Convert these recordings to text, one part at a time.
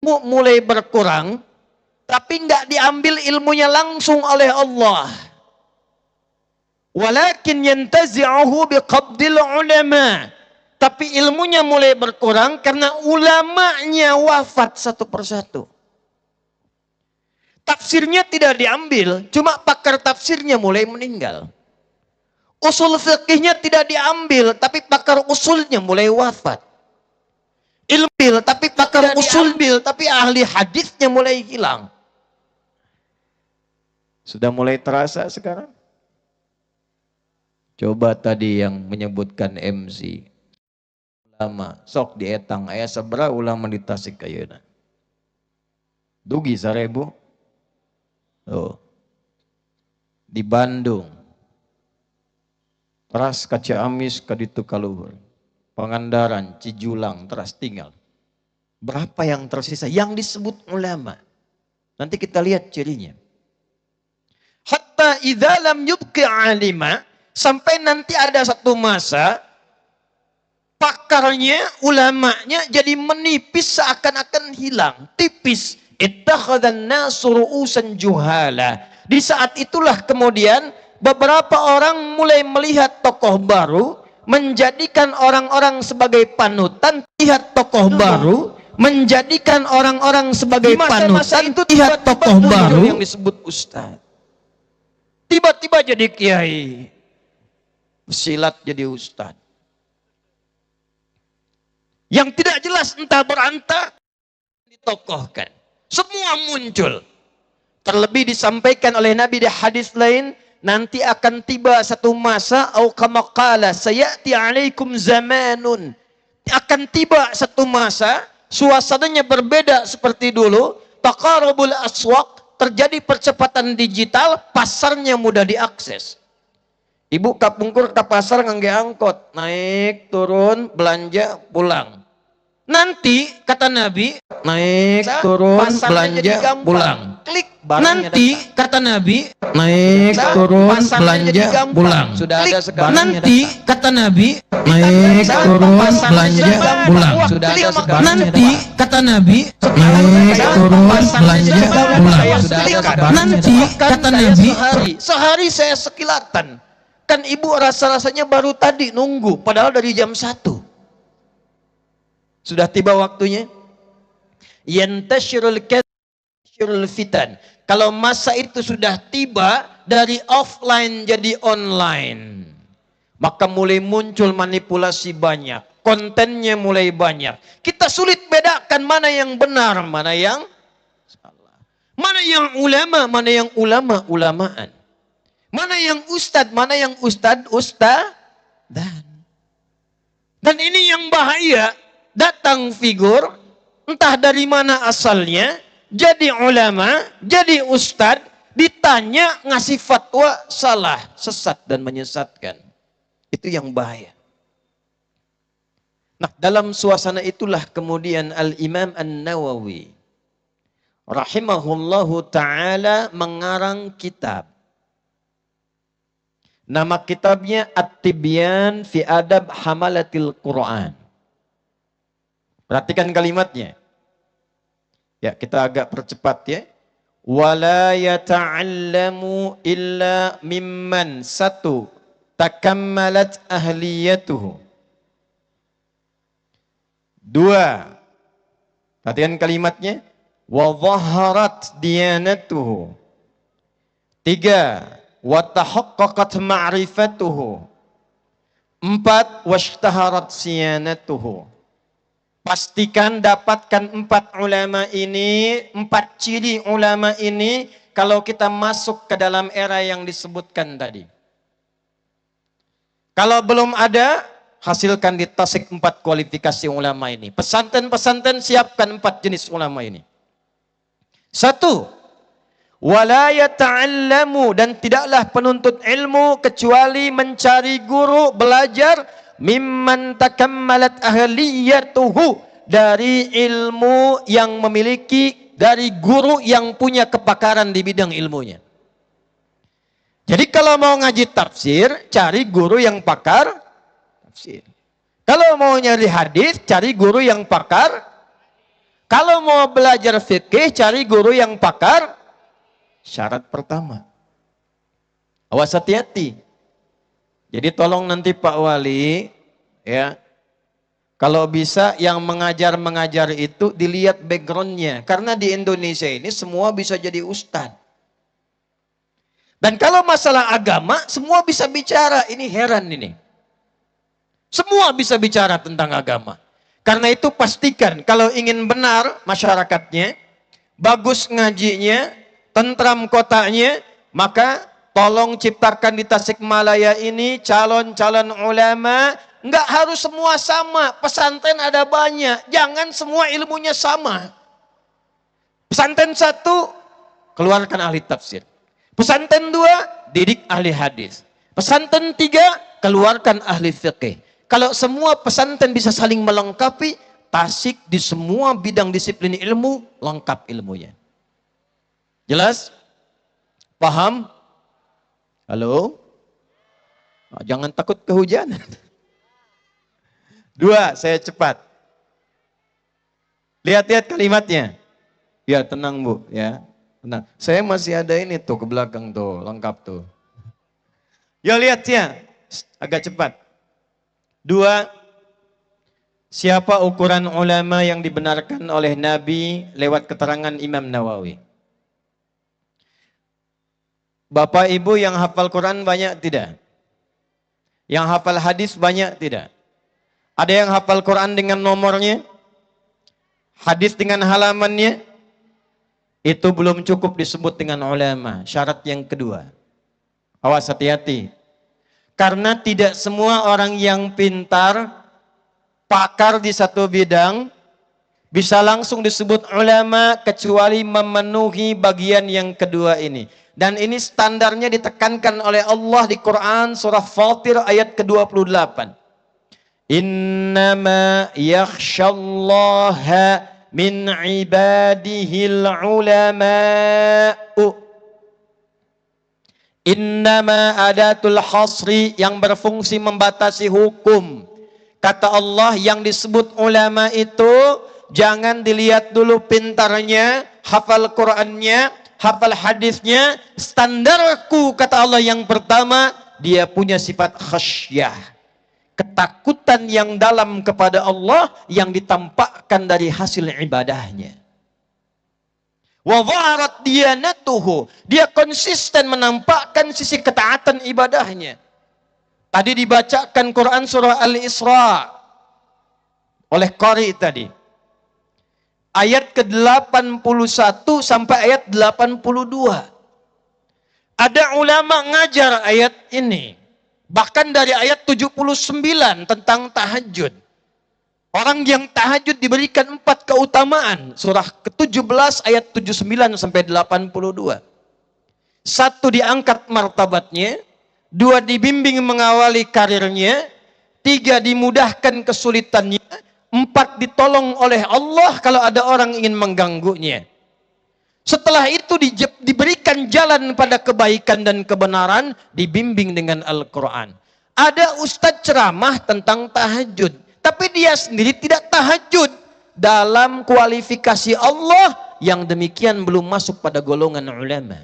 mulai berkurang, tapi nggak diambil ilmunya langsung oleh Allah. Walakin yantazi'uhu biqabdil ulama. Tapi ilmunya mulai berkurang karena ulamanya wafat satu persatu. Tafsirnya tidak diambil, cuma pakar tafsirnya mulai meninggal. Usul fikihnya tidak diambil, tapi pakar usulnya mulai wafat. Ilmu, tapi pakar usul tapi ahli hadisnya mulai hilang. Sudah mulai terasa sekarang? Coba tadi yang menyebutkan MC. Ulama, sok dietang, ayah sabra ulama di Tasikmalaya. Dugi 1000. Oh. Di Bandung. Teras ka Ciamis ka ditu kaluhur. Pangandaran, Cijulang, teras tinggal. Berapa yang tersisa? Yang disebut ulama. Nanti kita lihat cirinya. Hatta idza lam yubqi alima, sampai nanti ada satu masa pakarnya, ulamanya jadi menipis seakan-akan hilang, tipis. Ittakhadhan nasu ru'usan juhala. Di saat itulah kemudian beberapa orang mulai melihat tokoh baru, menjadikan orang-orang sebagai panutan, lihat tokoh baru, menjadikan orang-orang sebagai panutan, itu lihat tokoh baru yang disebut ustaz. Tiba-tiba jadi kiai, silat jadi ustaz. Yang tidak jelas entah berantah ditokohkan. Semua muncul. Terlebih disampaikan oleh Nabi di hadis lain, nanti akan tiba satu masa, au kama qala sayati alaikum zamanun. Akan tiba satu masa, suasananya berbeda seperti dulu, taqarubul aswaq, terjadi percepatan digital, pasarnya mudah diakses. Ibu kapungkur ke pasar ngangge angkot, naik, turun, belanja, pulang. Nanti kata Nabi, naik, turun, belanja, pulang. Klik, nanti kata Nabi, naik, turun, belanja, pulang. Sudah ada sekarang. Nanti kata Nabi, naik, turun, belanja, pulang. Sudah ada sekarang. Nanti kata Nabi, naik, turun, belanja, pulang. Sudah ada sekarang. Nanti kata Nabi, sehari saya sekilatan. Kan ibu rasa-rasanya baru tadi nunggu, padahal dari jam 1. Sudah tiba waktunya. Yantashirul fitan. Kalau masa itu sudah tiba, dari offline jadi online, maka mulai muncul manipulasi banyak, kontennya mulai banyak. Kita sulit bedakan mana yang benar, mana yang salah, mana yang ulama, mana yang ulama-ulamaan, mana yang ustad, mana yang ustadan. Dan ini yang bahaya. Datang figur, entah dari mana asalnya, jadi ulama, jadi ustad, ditanya ngasih fatwa salah, sesat dan menyesatkan. Itu yang bahaya. Nah, dalam suasana itulah kemudian Al-Imam An-Nawawi rahimahullahu ta'ala mengarang kitab. Nama kitabnya At-Tibyan fi Adab Hamalatil Quran. Perhatikan kalimatnya. Ya, kita agak percepat ya. Wala yata'allamu illa mimman satu takammalat ahliyatuhu. 2. Perhatikan kalimatnya. Wa dhaharat diyanatuhu. 3. Wa tahaqqaqat ma'rifatuhu. 4. Washtaharat siyanatuhu. Pastikan dapatkan 4 ulama ini, 4 ciri ulama ini kalau kita masuk ke dalam era yang disebutkan tadi. Kalau belum ada, hasilkan di Tasik 4 kualifikasi ulama ini. Pesantren-pesantren siapkan 4 jenis ulama ini. 1. Wala yata'allamu, dan tidaklah penuntut ilmu kecuali mencari guru, belajar mimman takammalat ahliyatuhu, dari ilmu yang memiliki, dari guru yang punya kepakaran di bidang ilmunya. Jadi kalau mau ngaji tafsir, cari guru yang pakar tafsir. Kalau mau nyari hadis, cari guru yang pakar. Kalau mau belajar fikih, cari guru yang pakar. Syarat pertama. Awas hati-hati. Jadi tolong nanti Pak Wali, ya, kalau bisa yang mengajar itu dilihat backgroundnya. Karena di Indonesia ini semua bisa jadi ustadz. Dan kalau masalah agama, semua bisa bicara. Ini heran ini. Semua bisa bicara tentang agama. Karena itu pastikan kalau ingin benar masyarakatnya, bagus ngajinya, tentram kotanya, maka tolong ciptakan di Tasikmalaya ini calon-calon ulama. Enggak harus semua sama. Pesantren ada banyak. Jangan semua ilmunya sama. Pesantren 1, keluarkan ahli tafsir. Pesantren 2, didik ahli hadis. Pesantren 3, keluarkan ahli fiqih. Kalau semua pesantren bisa saling melengkapi, Tasik di semua bidang disiplin ilmu, lengkap ilmunya. Jelas? Paham? Halo? Oh, jangan takut kehujanan. 2, saya cepat. Lihat-lihat kalimatnya. Ya, tenang Bu, ya. Tenang. Saya masih ada ini tuh ke belakang tuh, lengkap tuh. Ya lihat ya, agak cepat. 2, siapa ukuran ulama yang dibenarkan oleh Nabi lewat keterangan Imam Nawawi? Bapak Ibu yang hafal Quran banyak tidak? Yang hafal hadis banyak tidak? Ada yang hafal Quran dengan nomornya? Hadis dengan halamannya? Itu belum cukup disebut dengan ulama. Syarat yang kedua. Awas hati-hati. Karena tidak semua orang yang pintar, pakar di satu bidang, bisa langsung disebut ulama kecuali memenuhi bagian yang kedua ini. Dan ini standarnya ditekankan oleh Allah di Quran surah Fatir ayat ke-28. Innama yakhshallaha min ibadihil ulama'u. Innama adatul hasri yang berfungsi membatasi hukum. Kata Allah yang disebut ulama itu jangan dilihat dulu pintarnya, hafal Qur'annya, hafal hadisnya. Standarku kata Allah yang pertama, dia punya sifat khasyah. Ketakutan yang dalam kepada Allah yang ditampakkan dari hasil ibadahnya. Wa dhaharat diyanatuhu, dia konsisten menampakkan sisi ketaatan ibadahnya. Tadi dibacakan Quran surah Al-Isra oleh qari tadi. Ayat ke-81 sampai ayat 82. Ada ulama ngajar ayat ini. Bahkan dari ayat 79 tentang tahajud. Orang yang tahajud diberikan 4 keutamaan. Surah ke-17 ayat 79 sampai 82. 1 diangkat martabatnya. 2 dibimbing mengawali karirnya. 3 dimudahkan kesulitannya. 4 ditolong oleh Allah kalau ada orang ingin mengganggunya. Setelah itu diberikan jalan pada kebaikan dan kebenaran. Dibimbing dengan Al-Quran. Ada ustadz ceramah tentang tahajud. Tapi dia sendiri tidak tahajud. Dalam kualifikasi Allah yang demikian belum masuk pada golongan ulama.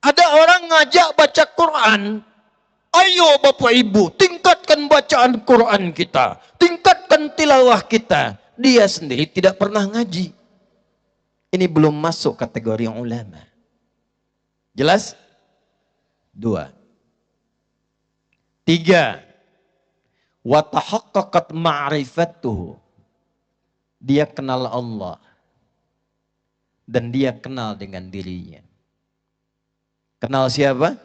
Ada orang ngajak baca Quran. Ayo Bapak Ibu, tingkatkan bacaan Quran kita. Tingkatkan tilawah kita. Dia sendiri tidak pernah ngaji. Ini belum masuk kategori ulama. Jelas? 2. 3. Wa tahaqqaqat ma'rifatuhu. Dia kenal Allah. Dan dia kenal dengan dirinya. Kenal siapa?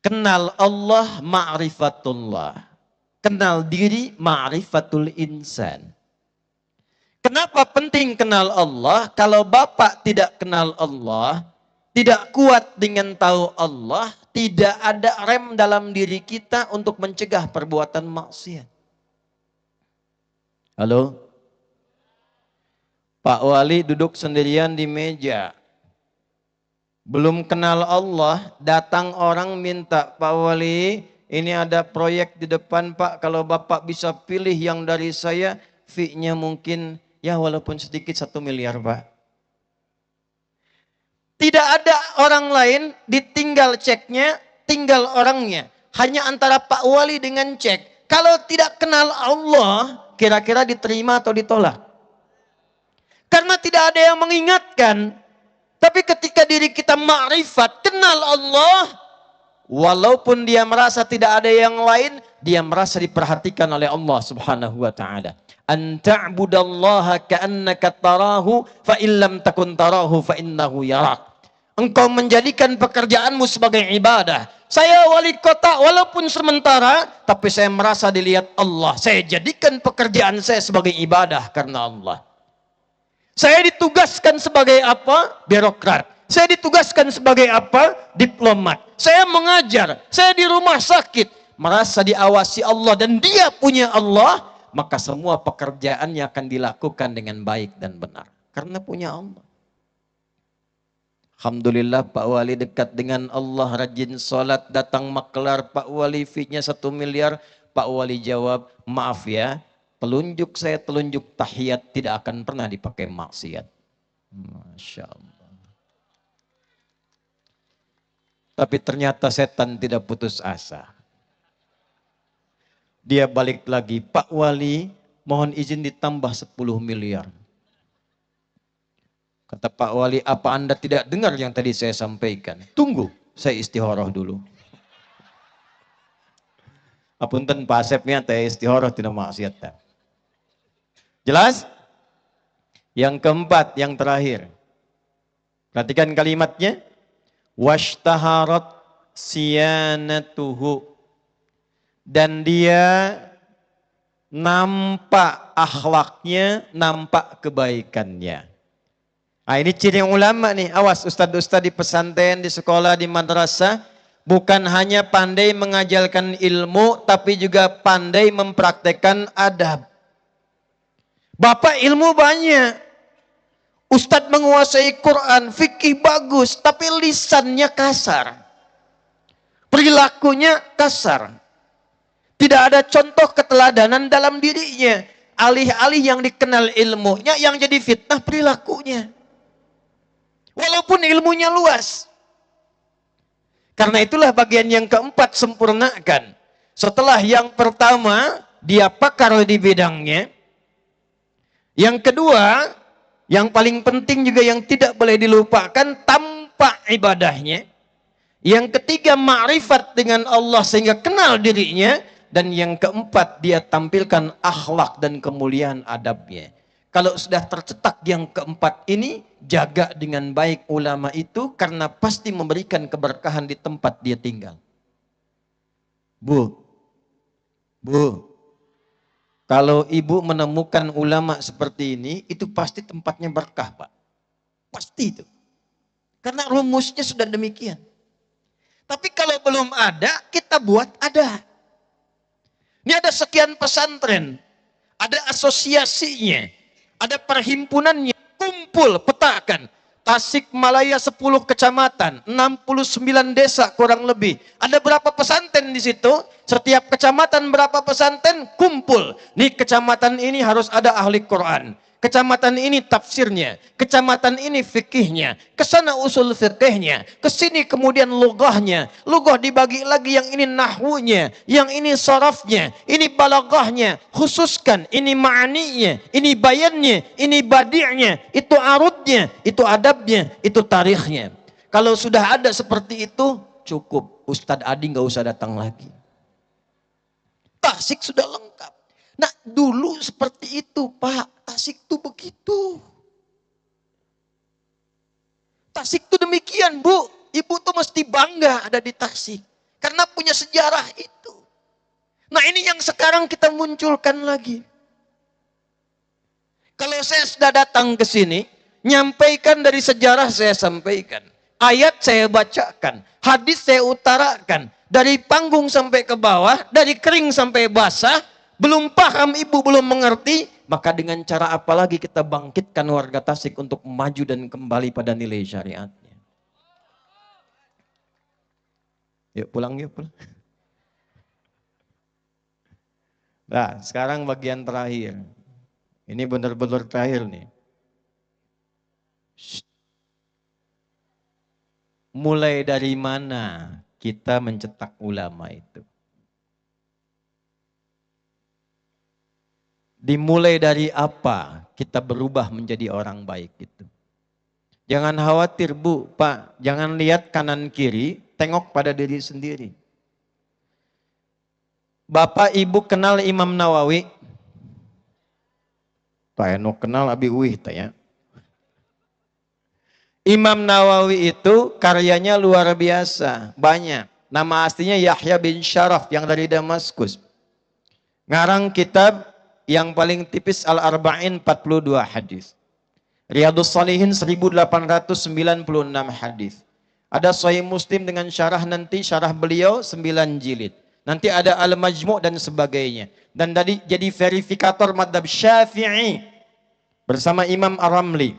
Kenal Allah, ma'rifatullah. Kenal diri, ma'rifatul insan. Kenapa penting kenal Allah? Kalau Bapak tidak kenal Allah, tidak kuat dengan tahu Allah, tidak ada rem dalam diri kita untuk mencegah perbuatan maksiat. Halo? Pak Wali duduk sendirian di meja. Belum kenal Allah, datang orang minta, Pak Wali, ini ada proyek di depan Pak, kalau Bapak bisa pilih yang dari saya, fee-nya mungkin ya walaupun sedikit 1 miliar Pak. Tidak ada orang lain, ditinggal ceknya, tinggal orangnya. Hanya antara Pak Wali dengan cek. Kalau tidak kenal Allah, kira-kira diterima atau ditolak? Karena tidak ada yang mengingatkan. Tapi ketika diri kita ma'rifat, kenal Allah, walaupun dia merasa tidak ada yang lain, dia merasa diperhatikan oleh Allah Subhanahu wa taala. An ta'budallaha ka'annaka tarahu fa illam takun tarahu fa innahu yarak. Engkau menjadikan pekerjaanmu sebagai ibadah. Saya wali kota walaupun sementara, tapi saya merasa dilihat Allah. Saya jadikan pekerjaan saya sebagai ibadah karena Allah. Saya ditugaskan sebagai apa? Birokrat. Saya ditugaskan sebagai apa? Diplomat. Saya mengajar. Saya di rumah sakit. Merasa diawasi Allah dan dia punya Allah. Maka semua pekerjaannya akan dilakukan dengan baik dan benar. Karena punya Allah. Alhamdulillah Pak Wali dekat dengan Allah. Rajin sholat. Datang maklar. Pak Wali fee-nya 1 miliar. Pak Wali jawab, maaf ya. Telunjuk saya, telunjuk tahiyat tidak akan pernah dipakai maksiat. Masya Allah. Tapi ternyata setan tidak putus asa. Dia balik lagi, Pak Wali mohon izin ditambah 10 miliar. Kata Pak Wali, apa Anda tidak dengar yang tadi saya sampaikan? Tunggu, saya istikharah dulu. Apunten Pak Asepnya, saya istikharah tidak maksiat. Jelas? Yang keempat, yang terakhir. Perhatikan kalimatnya. Washtaharat siyanatuhu. Dan dia nampak akhlaknya, nampak kebaikannya. Nah, ini ciri ulama nih. Awas ustadz-ustadz di pesantren, di sekolah, di madrasah. Bukan hanya pandai mengajarkan ilmu, tapi juga pandai mempraktekkan adab. Bapak ilmu banyak. Ustadz menguasai Quran, fikih bagus, tapi lisannya kasar. Perilakunya kasar. Tidak ada contoh keteladanan dalam dirinya. Alih-alih yang dikenal ilmunya, yang jadi fitnah perilakunya. Walaupun ilmunya luas. Karena itulah bagian yang keempat, sempurnakan. Setelah yang pertama, dia pakar di bidangnya. Yang kedua, yang paling penting juga yang tidak boleh dilupakan, tampak ibadahnya. Yang ketiga, ma'rifat dengan Allah sehingga kenal dirinya. Dan yang keempat, dia tampilkan akhlak dan kemuliaan adabnya. Kalau sudah tercetak yang keempat ini, jaga dengan baik ulama itu karena pasti memberikan keberkahan di tempat dia tinggal. Bu, kalau ibu menemukan ulama seperti ini, itu pasti tempatnya berkah, Pak. Pasti itu. Karena rumusnya sudah demikian. Tapi kalau belum ada, kita buat ada. Ini ada sekian pesantren, ada asosiasinya, ada perhimpunannya, kumpul, petakan. Tasikmalaya 10 kecamatan, 69 desa kurang lebih. Ada berapa pesantren di situ? Setiap kecamatan berapa pesantren? Kumpul. Nih kecamatan ini harus ada ahli Quran. Kecamatan ini tafsirnya, kecamatan ini fikihnya, kesana usul fikihnya, kesini kemudian lugahnya, lugah dibagi lagi yang ini nahwunya, yang ini sarafnya, ini balaghahnya, khususkan, ini ma'aninya, ini bayannya, ini badi'nya, itu arudnya, itu adabnya, itu tarikhnya. Kalau sudah ada seperti itu, cukup. Ustadz Adi nggak usah datang lagi. Tasik sudah lengkap. Nah dulu seperti itu Pak, Tasik itu begitu. Tasik itu demikian Bu, ibu tuh mesti bangga ada di Tasik. Karena punya sejarah itu. Nah ini yang sekarang kita munculkan lagi. Kalau saya sudah datang ke sini, nyampaikan dari sejarah saya sampaikan. Ayat saya bacakan, hadis saya utarakan. Dari panggung sampai ke bawah, dari kering sampai basah. Belum paham ibu, belum mengerti, maka dengan cara apa lagi kita bangkitkan warga Tasik untuk maju dan kembali pada nilai syariatnya. Yuk pulang, yuk pulang. Nah sekarang bagian terakhir. Ini benar-benar terakhir nih. Mulai dari mana kita mencetak ulama itu? Dimulai dari apa kita berubah menjadi orang baik itu? Jangan khawatir Bu, Pak. Jangan lihat kanan kiri, tengok pada diri sendiri. Bapak Ibu kenal Imam Nawawi? Pak Eno kenal Abi Uwih ya. Imam Nawawi itu karyanya luar biasa, banyak. Nama aslinya Yahya bin Syaraf yang dari Damaskus. Ngarang kitab yang paling tipis Al-Arba'in 42 hadis. Riyadhus Shalihin 1896 hadis. Ada Sahih Muslim dengan syarah nanti, syarah beliau 9 jilid. Nanti ada Al-Majmu' dan sebagainya. Dan tadi jadi verifikator madhab Syafi'i bersama Imam Ar-Ramli.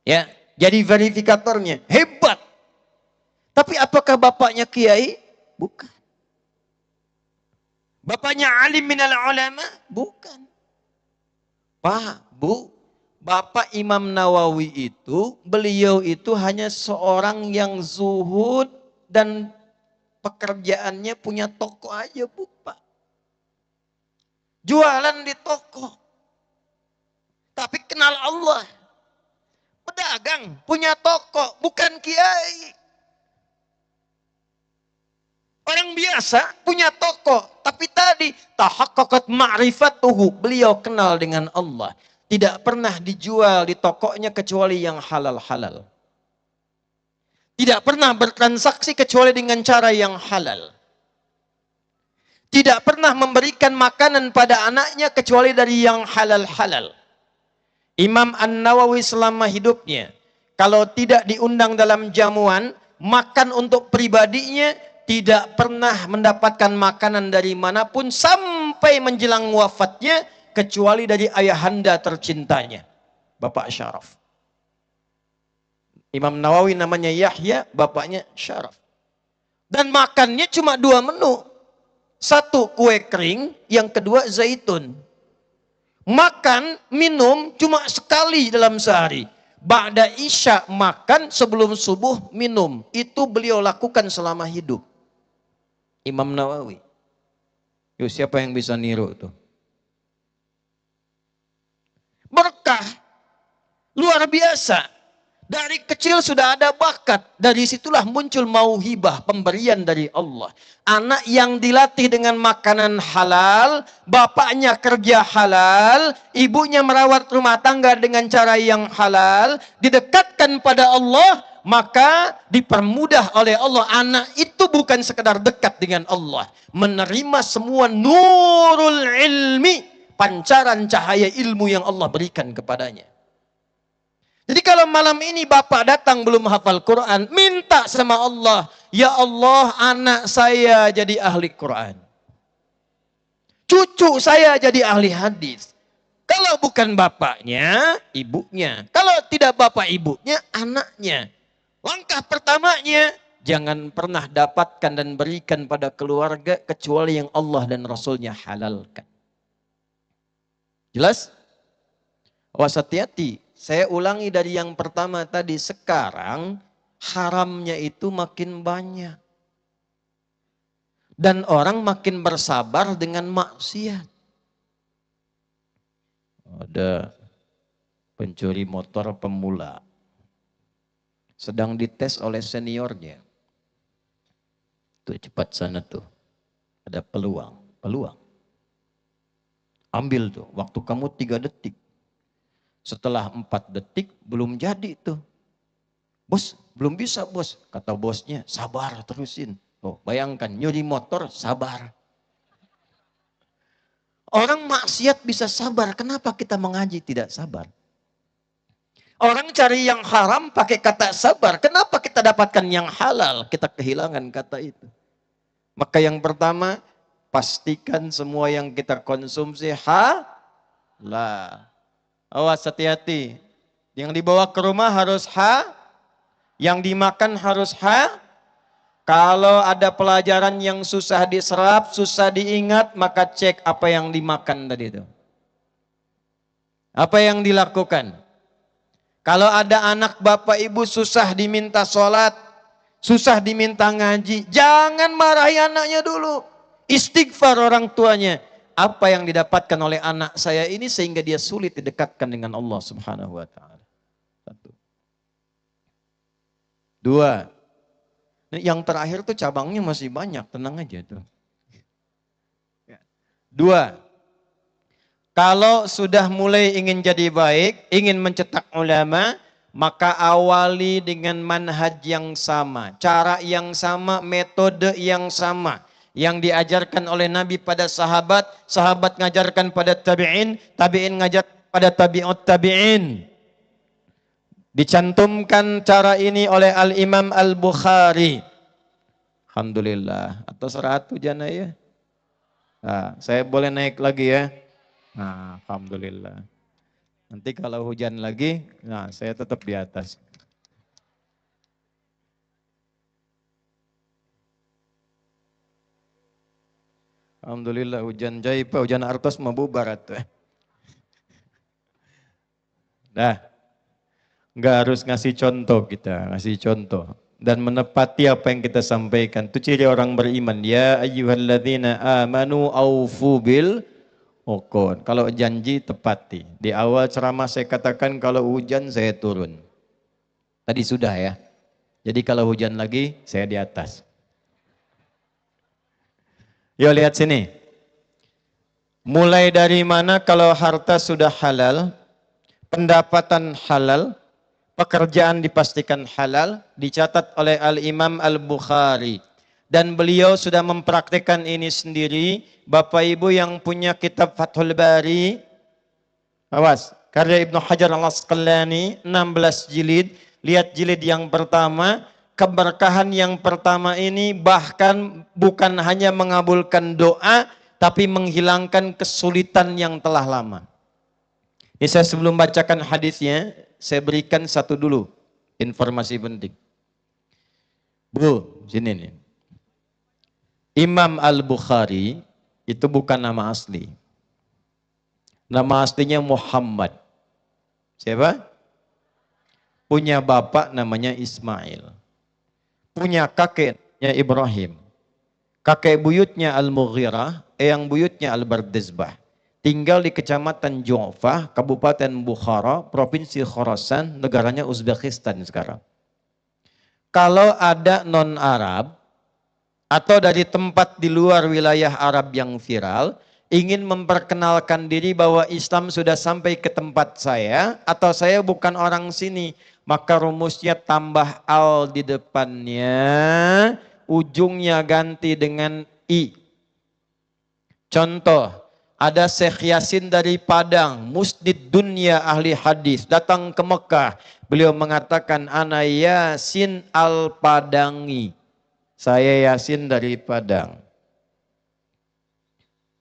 Ya, jadi verifikatornya. Hebat. Tapi apakah bapaknya kiai? Bukan. Bapaknya alim minal ulama? Bukan. Pak, Bu, Bapak Imam Nawawi itu, beliau itu hanya seorang yang zuhud dan pekerjaannya punya toko aja, Bu, Pak. Jualan di toko. Tapi kenal Allah. Pedagang, punya toko, bukan kiai. Orang biasa punya toko, tapi tadi tahaqqaqat ma'rifatuhu, beliau kenal dengan Allah. Tidak pernah dijual di tokonya kecuali yang halal-halal. Tidak pernah bertransaksi kecuali dengan cara yang halal. Tidak pernah memberikan makanan pada anaknya kecuali dari yang halal-halal. Imam An-Nawawi selama hidupnya, kalau tidak diundang dalam jamuan, makan untuk pribadinya, tidak pernah mendapatkan makanan dari manapun sampai menjelang wafatnya, kecuali dari ayahanda tercintanya, Bapak Syaraf. Imam Nawawi namanya Yahya, bapaknya Syaraf. Dan makannya cuma 2 menu. 1 kue kering, yang kedua zaitun. Makan, minum cuma sekali dalam sehari. Ba'da isya makan, sebelum subuh minum. Itu beliau lakukan selama hidup. Imam Nawawi. Yuk, siapa yang bisa niru tuh? Berkah. Luar biasa. Dari kecil sudah ada bakat. Dari situlah muncul mauhibah, pemberian dari Allah. Anak yang dilatih dengan makanan halal, bapaknya kerja halal, ibunya merawat rumah tangga dengan cara yang halal, didekatkan pada Allah, maka dipermudah oleh Allah. Anak itu bukan sekedar dekat dengan Allah, menerima semua nurul ilmi, pancaran cahaya ilmu yang Allah berikan kepadanya. Jadi kalau malam ini bapak datang belum hafal Quran, minta sama Allah, ya Allah, anak saya jadi ahli Quran. Cucu saya jadi ahli hadis. Kalau bukan bapaknya, ibunya. Kalau tidak bapak ibunya, anaknya. Langkah pertamanya, jangan pernah dapatkan dan berikan pada keluarga kecuali yang Allah dan Rasulnya halalkan. Jelas? Awas hati-hati. Saya ulangi dari yang pertama tadi. Sekarang haramnya itu makin banyak. Dan orang makin bersabar dengan maksiat. Ada pencuri motor pemula. Sedang dites oleh seniornya. Tuh cepat sana tuh. Ada peluang. Ambil tuh. Waktu kamu 3 detik. Setelah 4 detik belum jadi tuh. Bos, belum bisa bos. Kata bosnya, sabar terusin. Oh, bayangkan nyuri motor sabar. Orang maksiat bisa sabar. Kenapa kita mengaji tidak sabar? Orang cari yang haram pakai kata sabar. Kenapa kita dapatkan yang halal? Kita kehilangan kata itu. Maka yang pertama, pastikan semua yang kita konsumsi halal. Awas hati-hati. Yang dibawa ke rumah harus yang dimakan harus Kalau ada pelajaran yang susah diserap, susah diingat, maka cek apa yang dimakan tadi itu. Apa yang dilakukan? Kalau ada anak bapak ibu susah diminta sholat, susah diminta ngaji, jangan marahi anaknya dulu. Istighfar orang tuanya. Apa yang didapatkan oleh anak saya ini sehingga dia sulit didekatkan dengan Allah Subhanahu wa taala. Satu. Dua. Yang terakhir tuh cabangnya masih banyak, tenang aja tuh. Dua. Kalau sudah mulai ingin jadi baik, ingin mencetak ulama, maka awali dengan manhaj yang sama, cara yang sama, metode yang sama. Yang diajarkan oleh Nabi pada sahabat, sahabat ngajarkan pada tabi'in, tabi'in ngajar pada tabi'ut tabi'in. Dicantumkan cara ini oleh Al-Imam Al-Bukhari. Alhamdulillah. Atas 100 jana ya. Nah, saya boleh naik lagi ya. Nah, alhamdulillah. Nanti kalau hujan lagi, nah saya tetap di atas. Alhamdulillah hujan jaipa, hujan artos mau bubar atuh. Dah. Enggak harus ngasih contoh kita, ngasih contoh dan menepati apa yang kita sampaikan. Itu ciri orang beriman. Ya ayyuhalladzina amanu aufu bil uqud. Kalau janji tepati. Di awal ceramah saya katakan kalau hujan saya turun. Tadi sudah ya. Jadi kalau hujan lagi saya di atas. Yuk lihat sini. Mulai dari mana kalau harta sudah halal, pendapatan halal, pekerjaan dipastikan halal, dicatat oleh Al-Imam Al-Bukhari. Dan beliau sudah mempraktikkan ini sendiri. Bapak Ibu yang punya kitab Fathul Bari, awas, karya Ibnu Hajar Al-Asqalani, 16 jilid. Lihat jilid yang pertama, keberkahan yang pertama ini bahkan bukan hanya mengabulkan doa, tapi menghilangkan kesulitan yang telah lama. Ini saya sebelum bacakan hadisnya, saya berikan satu dulu informasi penting. Bu, sini nih. Imam Al-Bukhari itu bukan nama asli. Nama aslinya Muhammad. Siapa? Punya bapak namanya Ismail. Punya kakeknya Ibrahim. Kakek buyutnya Al-Mughirah, yang buyutnya Al-Bardizbah. Tinggal di Kecamatan Ju'fah, Kabupaten Bukhara, Provinsi Khorasan, negaranya Uzbekistan sekarang. Kalau ada non-Arab, atau dari tempat di luar wilayah Arab yang viral, ingin memperkenalkan diri bahwa Islam sudah sampai ke tempat saya, atau saya bukan orang sini, maka rumusnya tambah al di depannya, ujungnya ganti dengan i. Contoh, ada Syekh Yasin dari Padang, musnid dunia ahli hadis, datang ke Mekah. Beliau mengatakan, ana Yasin al-Padangi. Saya Yasin dari Padang.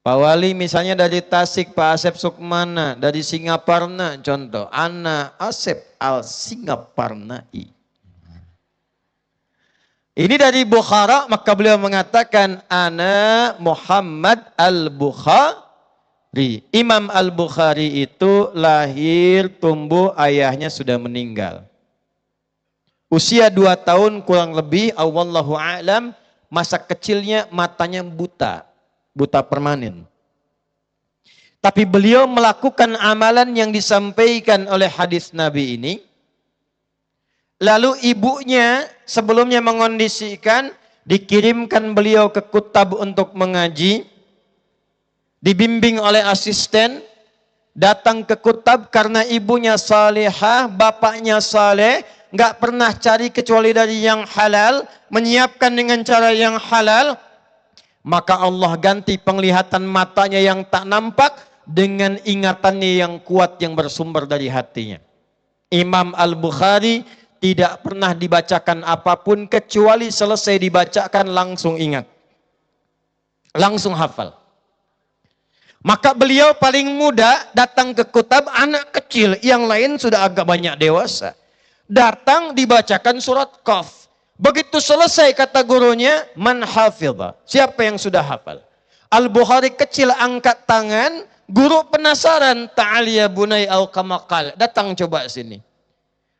Pak Wali misalnya dari Tasik, Pak Asep Sukmana, dari Singaparna contoh. Ana Asep al-Singaparnai. Ini dari Bukhara, maka beliau mengatakan, ana Muhammad al-Bukhari. Imam Al-Bukhari itu lahir, tumbuh, ayahnya sudah meninggal. Usia 2 tahun kurang lebih, wallahu a'lam, masa kecilnya matanya buta. Buta permanen. Tapi beliau melakukan amalan yang disampaikan oleh hadis Nabi ini. Lalu ibunya sebelumnya mengondisikan, dikirimkan beliau ke Kutab untuk mengaji. Dibimbing oleh asisten, datang ke Kutab karena ibunya salihah, bapaknya saleh, nggak pernah cari kecuali dari yang halal, menyiapkan dengan cara yang halal, maka Allah ganti penglihatan matanya yang tak nampak dengan ingatannya yang kuat yang bersumber dari hatinya. Imam Al-Bukhari tidak pernah dibacakan apapun kecuali selesai dibacakan langsung ingat. Langsung hafal. Maka beliau paling muda datang ke Kutab, anak kecil, yang lain sudah agak banyak dewasa. Datang dibacakan surat Qaf. Begitu selesai kata gurunya, man hafidha. Siapa yang sudah hafal? Al-Bukhari kecil angkat tangan, Guru penasaran, ta'al ya bunai au kama qala. Datang coba sini.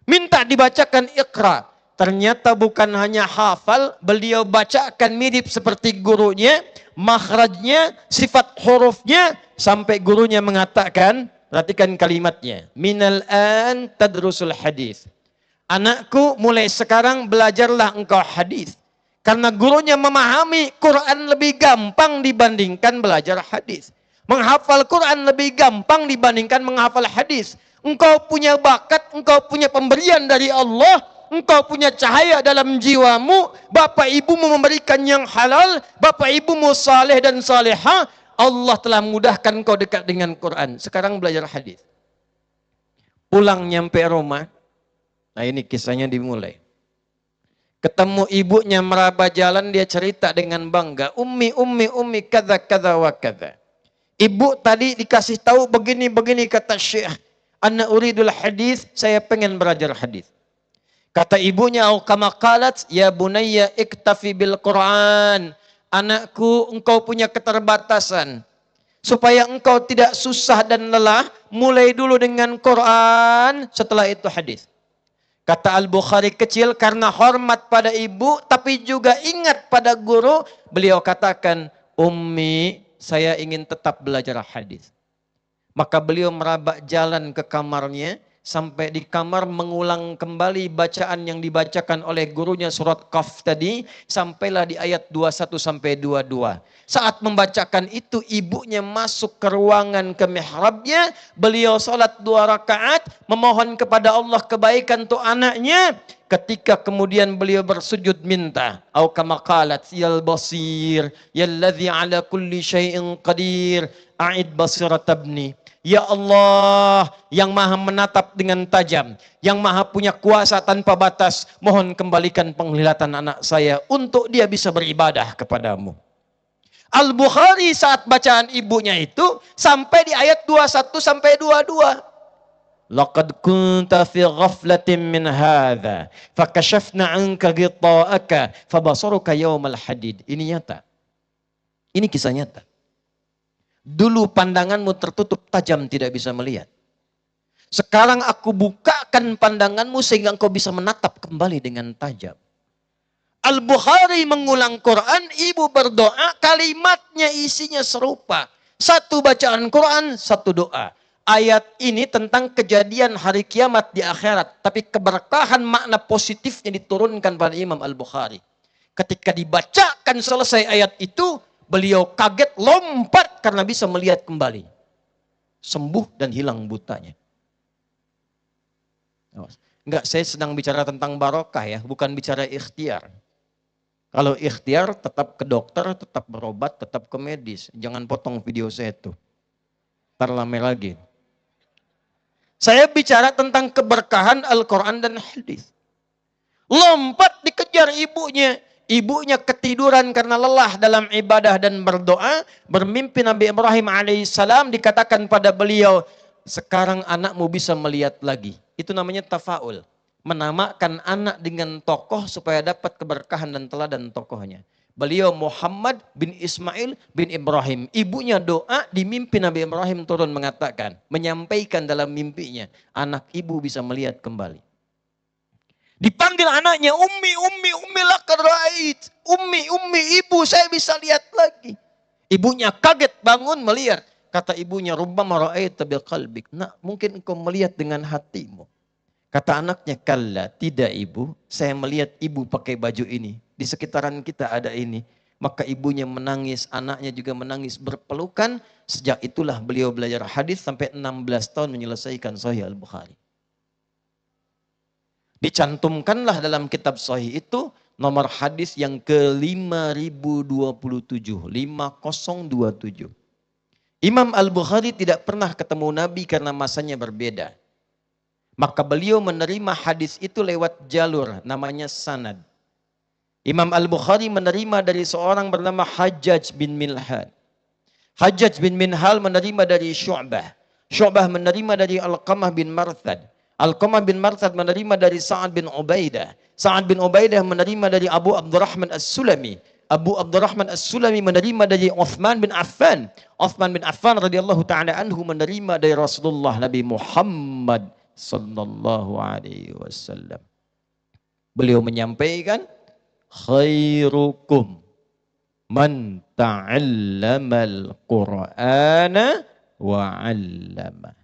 Minta dibacakan Iqra. Ternyata bukan hanya hafal, beliau bacakan mirip seperti gurunya, makhrajnya, sifat hurufnya, sampai gurunya mengatakan, perhatikan kalimatnya, minal an tadrusul hadis. Anakku, mulai sekarang belajarlah engkau hadis. Karena gurunya memahami Quran lebih gampang dibandingkan belajar hadis. Menghafal Quran lebih gampang dibandingkan menghafal hadis. Engkau punya bakat, engkau punya pemberian dari Allah, engkau punya cahaya dalam jiwamu, bapak ibumu memberikan yang halal, bapak ibumu saleh dan salehah, Allah telah mudahkan engkau dekat dengan Quran. Sekarang belajar hadis. Pulang nyampe rumah, nah ini kisahnya dimulai. Ketemu ibunya meraba jalan, dia cerita dengan bangga, ummi kada kada wa kada. Ibu tadi dikasih tahu begini kata Syekh, ana uridul hadis, saya pengen belajar hadis. Kata ibunya, au kama qalat, ya bunayya iktafi bil Quran. Anakku, engkau punya keterbatasan. Supaya engkau tidak susah dan lelah, mulai dulu dengan Quran, setelah itu hadis. Kata Al-Bukhari kecil, karena hormat pada ibu, tapi juga ingat pada guru, beliau katakan, ummi, saya ingin tetap belajar hadis. Maka beliau meraba jalan ke kamarnya, sampai di kamar mengulang kembali bacaan yang dibacakan oleh gurunya surat Qaf tadi, sampailah di ayat 21 sampai 22. Saat membacakan itu, ibunya masuk ke ruangan ke mihrabnya, beliau salat 2 rakaat, memohon kepada Allah kebaikan untuk anaknya. Ketika kemudian beliau bersujud minta, au kama qalat yal basir yalladzi ala kulli syai'in qadir a'id basirat ibni. Ya Allah yang maha menatap dengan tajam, yang maha punya kuasa tanpa batas, mohon kembalikan penglihatan anak saya untuk dia bisa beribadah kepadamu. Al-Bukhari saat bacaan ibunya itu sampai di ayat 21 sampai 22. Laqad kunta fi ghaflatin min hadza fakashafna 'anka ghita'aka fabasaruka yawmal hadid. Ini nyata. Ini kisah nyata. Dulu pandanganmu tertutup tajam, tidak bisa melihat. Sekarang aku bukakan pandanganmu sehingga engkau bisa menatap kembali dengan tajam. Al-Bukhari mengulang Quran, ibu berdoa, kalimatnya isinya serupa. Satu bacaan Quran, satu doa. Ayat ini tentang kejadian hari kiamat di akhirat. Tapi keberkahan makna positifnya diturunkan pada Imam Al-Bukhari. Ketika dibacakan selesai ayat itu, beliau kaget lompat karena bisa melihat kembali. Sembuh dan hilang butanya. Enggak, saya sedang bicara tentang barokah ya, bukan bicara ikhtiar. Kalau ikhtiar tetap ke dokter, tetap berobat, tetap ke medis. Jangan potong video saya tuh. Ntar lama lagi. Saya bicara tentang keberkahan Al-Quran dan hadis. Lompat dikejar ibunya. Ibunya ketiduran karena lelah dalam ibadah dan berdoa. Bermimpi Nabi Ibrahim alaihissalam, dikatakan pada beliau, sekarang anakmu bisa melihat lagi. Itu namanya tafaul. Menamakan anak dengan tokoh supaya dapat keberkahan dan teladan tokohnya. Beliau Muhammad bin Ismail bin Ibrahim. Ibunya doa, di mimpi Nabi Ibrahim turun mengatakan, menyampaikan dalam mimpinya, anak ibu bisa melihat kembali. Dipanggil anaknya, ummi laqad ra'ait. Ummi, ibu, saya bisa lihat lagi. Ibunya kaget bangun melihat. Kata ibunya, rubbama ra'aita biqalbik. Nak, mungkin engkau melihat dengan hatimu. Kata anaknya, kalla, tidak ibu. Saya melihat ibu pakai baju ini. Di sekitaran kita ada ini. Maka ibunya menangis, anaknya juga menangis berpelukan. Sejak itulah beliau belajar hadis sampai 16 tahun menyelesaikan Sahih Al-Bukhari. Dicantumkanlah dalam kitab Sahih itu nomor hadis yang ke-5027. 5027. Imam Al-Bukhari tidak pernah ketemu Nabi karena masanya berbeda. Maka beliau menerima hadis itu lewat jalur namanya sanad. Imam Al-Bukhari menerima dari seorang bernama Hajjaj bin Milhan. Hajjaj bin Milhan menerima dari Syu'bah. Syu'bah menerima dari Alqamah bin Marthad. Alqamah bin Marthad menerima dari Sa'ad bin Ubaidah. Sa'ad bin Ubaidah menerima dari Abu Abdurrahman As-Sulami. Abu Abdurrahman As-Sulami menerima dari Uthman bin Affan. Uthman bin Affan radhiyallahu ta'ala anhu menerima dari Rasulullah Nabi Muhammad sallallahu alaihi wasallam. Beliau menyampaikan, khairukum man ta'allamal Qur'ana wa 'allama.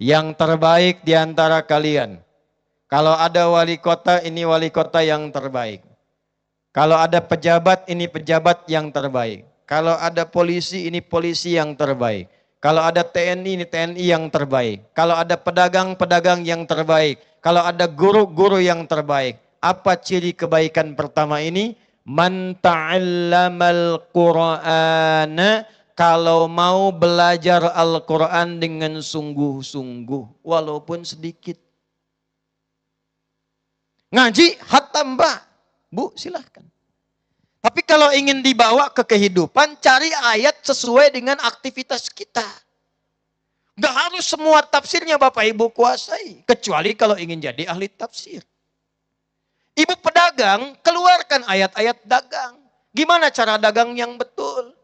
Yang terbaik di antara kalian. Kalau ada wali kota, ini wali kota yang terbaik. Kalau ada pejabat, ini pejabat yang terbaik. Kalau ada polisi, ini polisi yang terbaik. Kalau ada TNI, ini TNI yang terbaik. Kalau ada pedagang-pedagang yang terbaik. Kalau ada guru-guru yang terbaik. Apa ciri kebaikan pertama ini? Man ta'allamal Qur'ana, kalau mau belajar Al-Quran dengan sungguh-sungguh, walaupun sedikit. Ngaji, hatam mbak. Bu, silahkan. Tapi kalau ingin dibawa ke kehidupan, cari ayat sesuai dengan aktivitas kita. Gak harus semua tafsirnya Bapak Ibu kuasai. Kecuali kalau ingin jadi ahli tafsir. Ibu pedagang, keluarkan ayat-ayat dagang. Gimana cara dagang yang betul?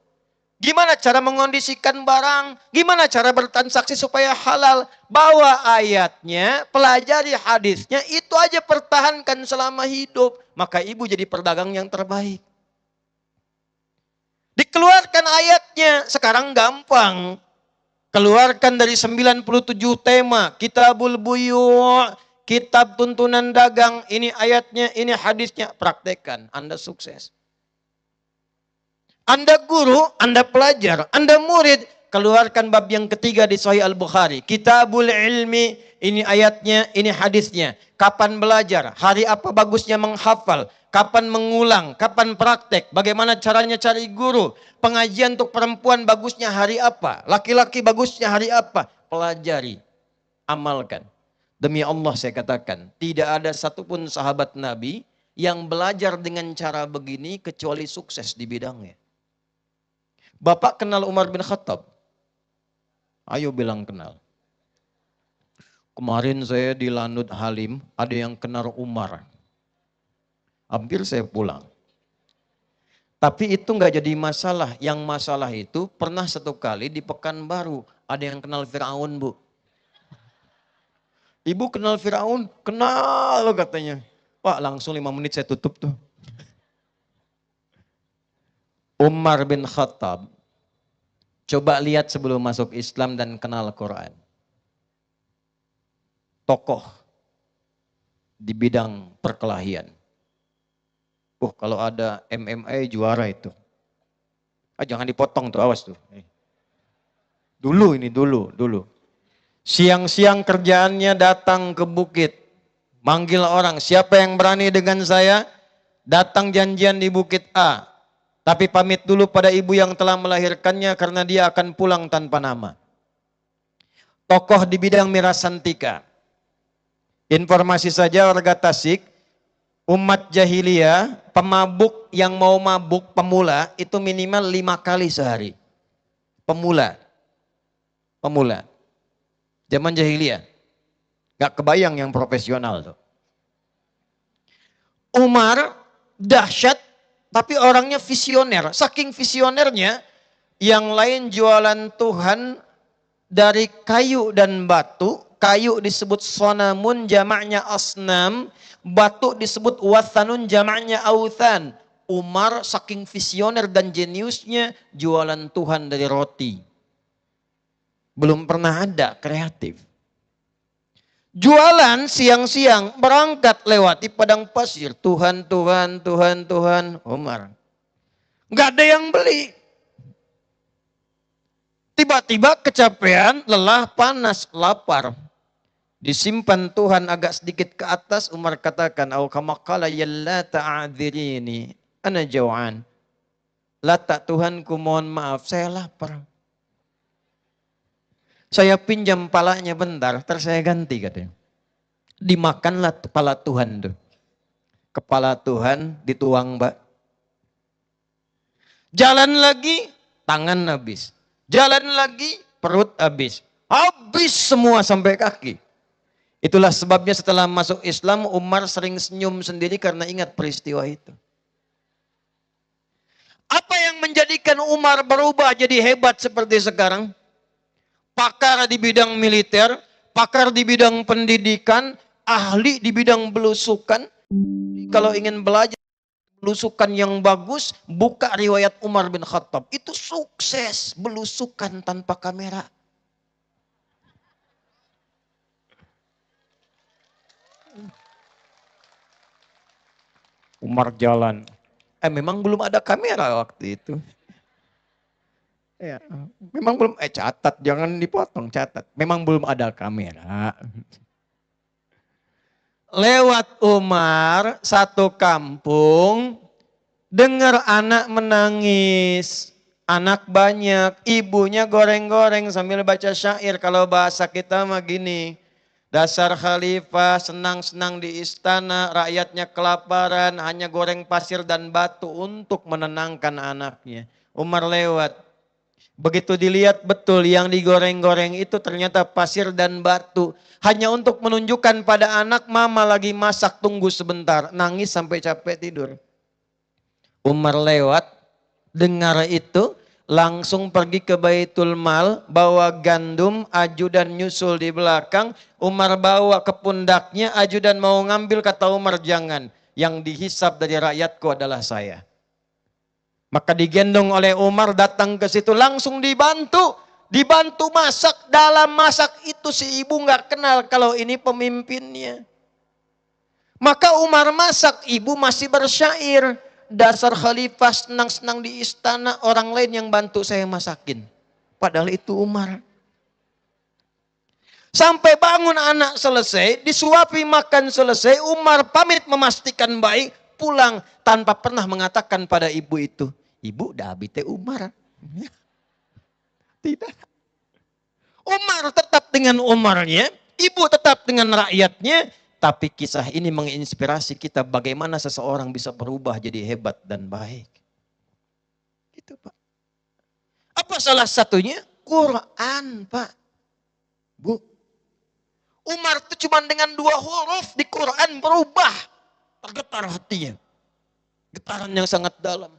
Gimana cara mengondisikan barang? Gimana cara bertransaksi supaya halal? Bawa ayatnya, pelajari hadisnya, itu aja pertahankan selama hidup. Maka ibu jadi pedagang yang terbaik. Dikeluarkan ayatnya, sekarang gampang. Keluarkan dari 97 tema, Kitabul Buyu', kitab tuntunan dagang, ini ayatnya, ini hadisnya, praktekkan, Anda sukses. Anda guru, Anda pelajar, Anda murid, keluarkan bab yang ketiga di Sahih Al-Bukhari. Kitabul Ilmi, ini ayatnya, ini hadisnya. Kapan belajar? Hari apa bagusnya menghafal? Kapan mengulang? Kapan praktek? Bagaimana caranya cari guru? Pengajian untuk perempuan bagusnya hari apa? Laki-laki bagusnya hari apa? Pelajari, amalkan. Demi Allah saya katakan, tidak ada satupun sahabat Nabi yang belajar dengan cara begini kecuali sukses di bidangnya. Bapak kenal Umar bin Khattab? Ayo bilang kenal. Kemarin saya di Lanut Halim, ada yang kenal Umar. Hampir saya pulang. Tapi itu nggak jadi masalah. Yang masalah itu pernah satu kali di Pekanbaru, ada yang kenal Firaun, Bu. Ibu kenal Firaun? Kenal katanya. Wah, langsung 5 menit saya tutup tuh. Umar bin Khattab, coba lihat sebelum masuk Islam dan kenal Quran. Tokoh di bidang perkelahian. Kalau ada MMA juara itu. Jangan dipotong tuh, awas tuh. Dulu. Siang-siang kerjaannya datang ke bukit. Manggil orang, siapa yang berani dengan saya? Datang janjian di bukit A. Tapi pamit dulu pada ibu yang telah melahirkannya karena dia akan pulang tanpa nama. Tokoh di bidang mirasantika. Informasi saja warga Tasik, umat jahiliyah, pemabuk yang mau mabuk pemula itu minimal 5 kali sehari. Pemula. Zaman jahiliyah. Gak kebayang yang profesional tuh. Umar dahsyat. Tapi orangnya visioner, saking visionernya, yang lain jualan Tuhan dari kayu dan batu. Kayu disebut sonamun, jamaknya asnam. Batu disebut wathanun, jamaknya authan. Umar saking visioner dan jeniusnya, jualan Tuhan dari roti. Belum pernah ada kreatif. Jualan siang-siang, berangkat lewati padang pasir. Tuhan, Umar. Gak ada yang beli. Tiba-tiba kecapean, lelah, panas, lapar. Disimpan Tuhan agak sedikit ke atas, Umar katakan, "Au kama qala ya Lata a'dzirini, ana jau'an." Lata, Tuhanku mohon maaf, saya lapar. Saya pinjam palanya bentar, terus saya ganti katanya. Dimakanlah kepala Tuhan tuh. Kepala Tuhan dituang, Mbak. Jalan lagi, tangan habis. Jalan lagi, perut habis. Habis semua sampai kaki. Itulah sebabnya setelah masuk Islam, Umar sering senyum sendiri karena ingat peristiwa itu. Apa yang menjadikan Umar berubah jadi hebat seperti sekarang? Pakar di bidang militer, pakar di bidang pendidikan, ahli di bidang belusukan. Kalau ingin belajar belusukan yang bagus, buka riwayat Umar bin Khattab. Itu sukses belusukan tanpa kamera. Umar jalan. Memang belum ada kamera waktu itu. Ya, memang belum, catat, jangan dipotong, catat. Memang belum ada kamera. Lewat Umar, satu kampung, dengar anak menangis. Anak banyak, ibunya goreng-goreng sambil baca syair. Kalau bahasa kita mah gini. Dasar khalifah senang-senang di istana, rakyatnya kelaparan, hanya goreng pasir dan batu untuk menenangkan anaknya. Umar lewat. Begitu dilihat betul yang digoreng-goreng itu ternyata pasir dan batu. Hanya untuk menunjukkan pada anak, mama lagi masak, tunggu sebentar. Nangis sampai capek tidur. Umar lewat, dengar itu, langsung pergi ke Baitul Mal, bawa gandum, ajudan nyusul di belakang. Umar bawa ke pundaknya, ajudan mau ngambil, kata Umar jangan. Yang dihisap dari rakyatku adalah saya. Maka digendong oleh Umar, datang ke situ, langsung dibantu. Dibantu masak. Dalam masak itu si ibu nggak kenal kalau ini pemimpinnya. Maka Umar masak, ibu masih bersyair. Dasar khalifah senang-senang di istana, orang lain yang bantu saya masakin. Padahal itu Umar. Sampai bangun anak selesai, disuapi makan selesai, Umar pamit memastikan baik, pulang tanpa pernah mengatakan pada ibu itu, ibu dah habis Umar. Tidak. Umar tetap dengan Umarnya, ibu tetap dengan rakyatnya, tapi kisah ini menginspirasi kita bagaimana seseorang bisa berubah jadi hebat dan baik. Gitu Pak. Apa salah satunya? Quran Pak. Bu. Umar itu cuma dengan 2 huruf di Quran berubah. Tergetar hatinya. Getaran yang sangat dalam.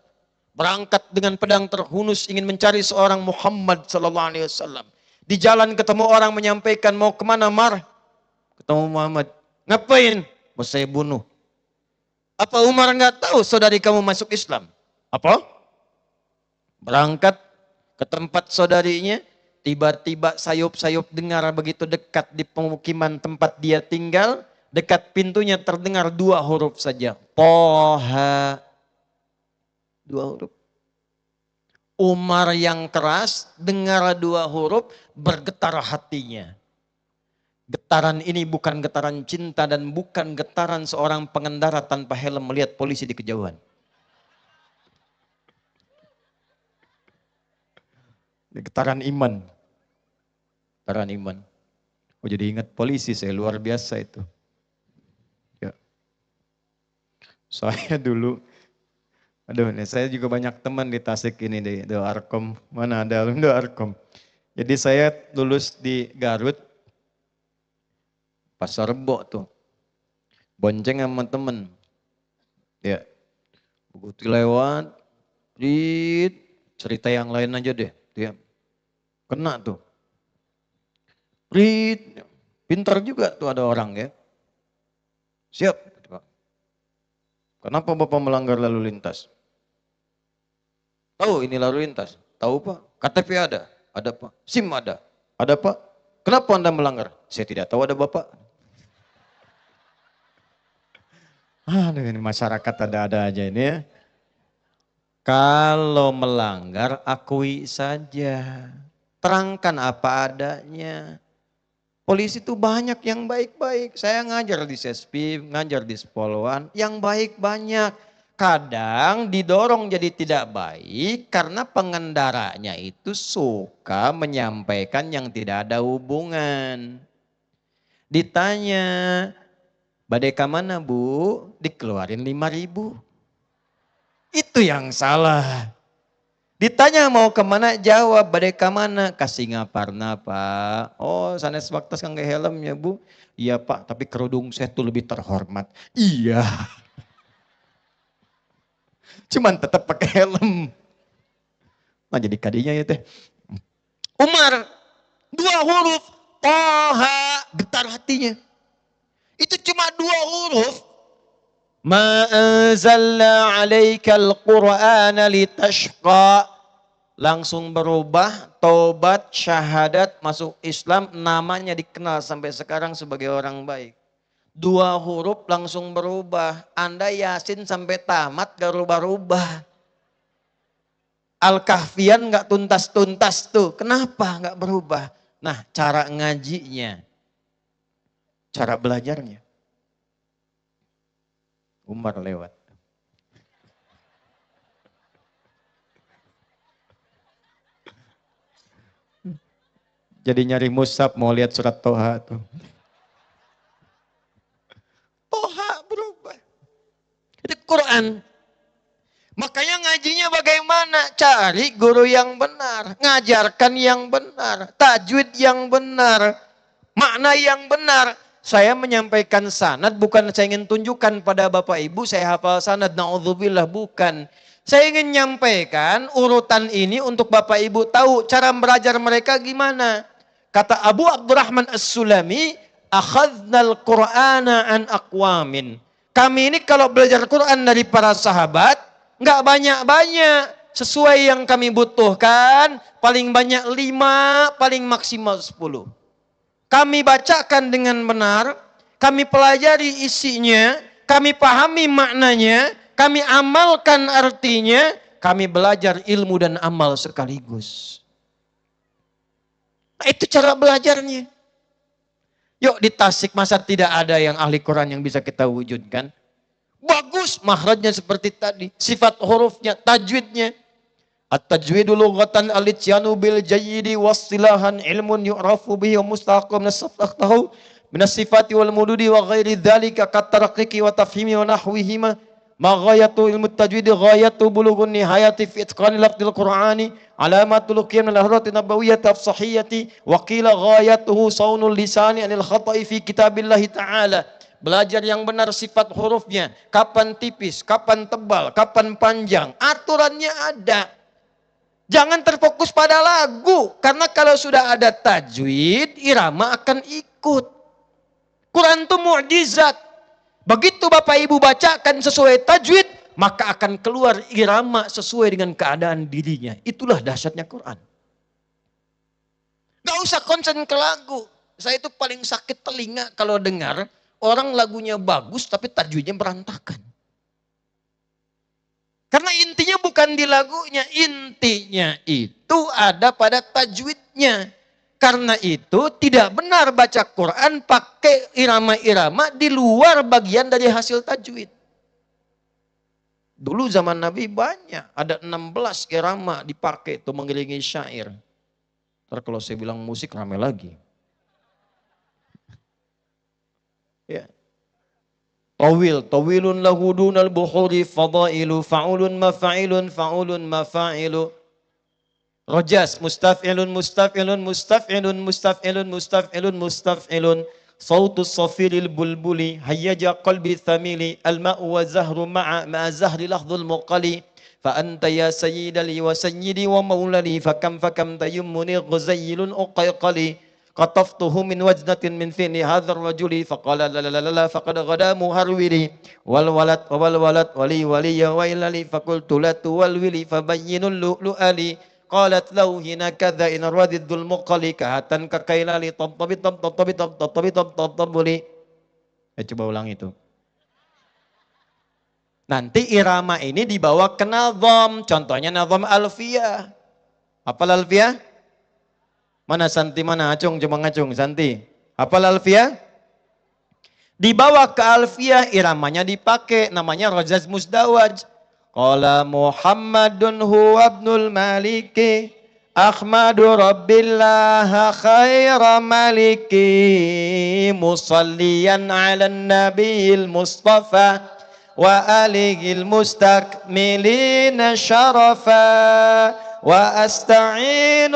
Berangkat dengan pedang terhunus ingin mencari seorang Muhammad sallallahu alaihi wasallam. Di jalan ketemu orang menyampaikan mau kemana Mar? Ketemu Muhammad. Ngapain? Mau saya bunuh. Apa Umar nggak tahu saudari kamu masuk Islam? Apa? Berangkat ke tempat saudarinya, tiba-tiba sayup-sayup dengar begitu dekat di pemukiman tempat dia tinggal, dekat pintunya terdengar 2 huruf saja. Toha. 2 huruf. Umar yang keras dengar 2 huruf, bergetar hatinya. Getaran ini bukan getaran cinta dan bukan getaran seorang pengendara tanpa helm melihat polisi di kejauhan. Getaran iman. Getaran iman. Oh jadi ingat polisi saya, luar biasa itu. Ya. Saya dulu, saya juga banyak teman di Tasik ini, di Arkom. Mana ada alumni Arkom. Jadi saya lulus di Garut, Pasar Rebo tuh. Bonceng sama temen. Ya. Begitu lewat, cerita yang lain aja deh. Dia kena tuh. Pintar juga tuh ada orang ya. Siap. Kenapa Bapak melanggar lalu lintas? Tahu ini lalu lintas? Tahu Pak? KTP ada? Ada Pak. SIM ada? Ada Pak. Kenapa Anda melanggar? Saya tidak tahu ada Bapak. Aduh ini masyarakat ada-ada aja ini ya. Kalau melanggar akui saja. Terangkan apa adanya. Polisi itu banyak yang baik-baik. Saya ngajar di SESPI, ngajar di Spolwan. Yang baik banyak. Kadang didorong jadi tidak baik karena pengendaranya itu suka menyampaikan yang tidak ada hubungan. Ditanya, badai ke mana Bu? Dikeluarin 5.000. Itu yang salah. Ditanya mau kemana, jawab badai ke mana? Ke Singaparna Pak. Oh sanes waktu kangge helm ya Bu. Iya Pak, tapi kerudung saya tuh lebih terhormat. Iya. Cuman tetap pakai helm. Nah jadi kadinya ya teh. Umar, 2 huruf. Toha, getar hatinya. Itu cuma 2 huruf. Ma anzalna 'alaikal qur'ana litashqa. Langsung berubah, tobat, syahadat, masuk Islam, namanya dikenal sampai sekarang sebagai orang baik. 2 huruf langsung berubah. Anda Yasin sampai tamat gak rubah-rubah. Al-Kahfian gak tuntas-tuntas tuh. Kenapa gak berubah? Nah, cara ngajinya, cara belajarnya. Umar lewat. Jadi nyari mushaf mau lihat surat Toha tuh. Toha berubah. Itu Quran. Makanya ngajinya bagaimana? Cari guru yang benar. Ngajarkan yang benar. Tajwid yang benar. Makna yang benar. Saya menyampaikan sanad bukan saya ingin tunjukkan pada Bapak Ibu saya hafal sanad. Na'udzubillah, bukan. Saya ingin menyampaikan urutan ini untuk Bapak Ibu tahu cara belajar mereka gimana. Kata Abu Abdurrahman As-Sulami, akhadnal Qur'ana an aqwamin. Kami ini kalau belajar Quran dari para sahabat, nggak banyak-banyak. Sesuai yang kami butuhkan, paling banyak 5, paling maksimal 10. Kami bacakan dengan benar, kami pelajari isinya, kami pahami maknanya, kami amalkan artinya, kami belajar ilmu dan amal sekaligus. Nah, itu cara belajarnya. Yuk di Tasik masa tidak ada yang ahli Quran yang bisa kita wujudkan? Bagus, makhrajnya seperti tadi. Sifat hurufnya, tajwidnya. At-tajwidu lughatan al-ityanu bil jayyidi wassilahan ilmun yu'rafu bihi wa mustaqam nasaftahu minas sifati wal mududi wa ghairi dzalika katarqiqi wa tafhimi wa nahwihima. Ma ghayatu ilmu tajwidi ghayatu bulughun nihayati fi itqani lafdil qur'ani alamatul qiyam al ahrati nabawiyyati afsahiyati wa qila ghayatuhu saunul lisani anil khata'i fi kitabillahi ta'ala. Belajar yang benar sifat hurufnya, kapan tipis, kapan tebal, kapan panjang, aturannya ada. Jangan terfokus pada lagu, karena kalau sudah ada tajwid, irama akan ikut. Quran itu mukjizat. Begitu Bapak Ibu bacakan sesuai tajwid, maka akan keluar irama sesuai dengan keadaan dirinya. Itulah dahsyatnya Quran. Gak usah konsen ke lagu. Saya itu paling sakit telinga kalau dengar orang lagunya bagus tapi tajwidnya berantakan. Karena intinya bukan di lagunya, intinya itu ada pada tajwidnya. Karena itu tidak benar baca Quran pakai irama-irama di luar bagian dari hasil tajwid. Dulu zaman Nabi banyak, ada 16 irama dipakai itu mengiringi syair. Ntar kalau saya bilang musik rame lagi. Ya. Tawilun lahu dunal bukhuri fadailu fa'ulun mafa'ilun fa'ulun mafa'ilu. Rajas mustaf'ilun mustaf'ilun mustaf'ilun mustaf'ilun mustaf'ilun mustaf'ilun. Sautus safiril bulbuli hayyaja qalbi thamili al-ma'u wa zahru ma'a zahri lahdhul muqali. Fa anta ya sayyidali wa sayyidi wa maulali fakam tayammuni ghuzayyilun uqayqali. Qataftuhu min wajnatin min fini hadzal rajuli faqala la la la la faqad ghada muharwili wal walad wali ya wailali faqultu la tuwalwili fabayyinul lu'ali qalat law hina kadza in radidul muqali kahatan kakailali tattabi coba ulang itu. Nanti irama ini dibawa ke nazam, contohnya nazam alfiyah. Apa alfiyah? Mana Santi, mana Acung, coba ngacung Santi. Hafal alfiyah? Dibawa ke alfiyah, iramanya dipakai, namanya Rajaz Musdawaj. Qala Muhammadun huwa ibnul maliki, Ahmadu rabbillah khaira maliki, musalliyan ala nabiyil mustafa, wa alihil mustakmilina syarafa. Wa asta'inullaha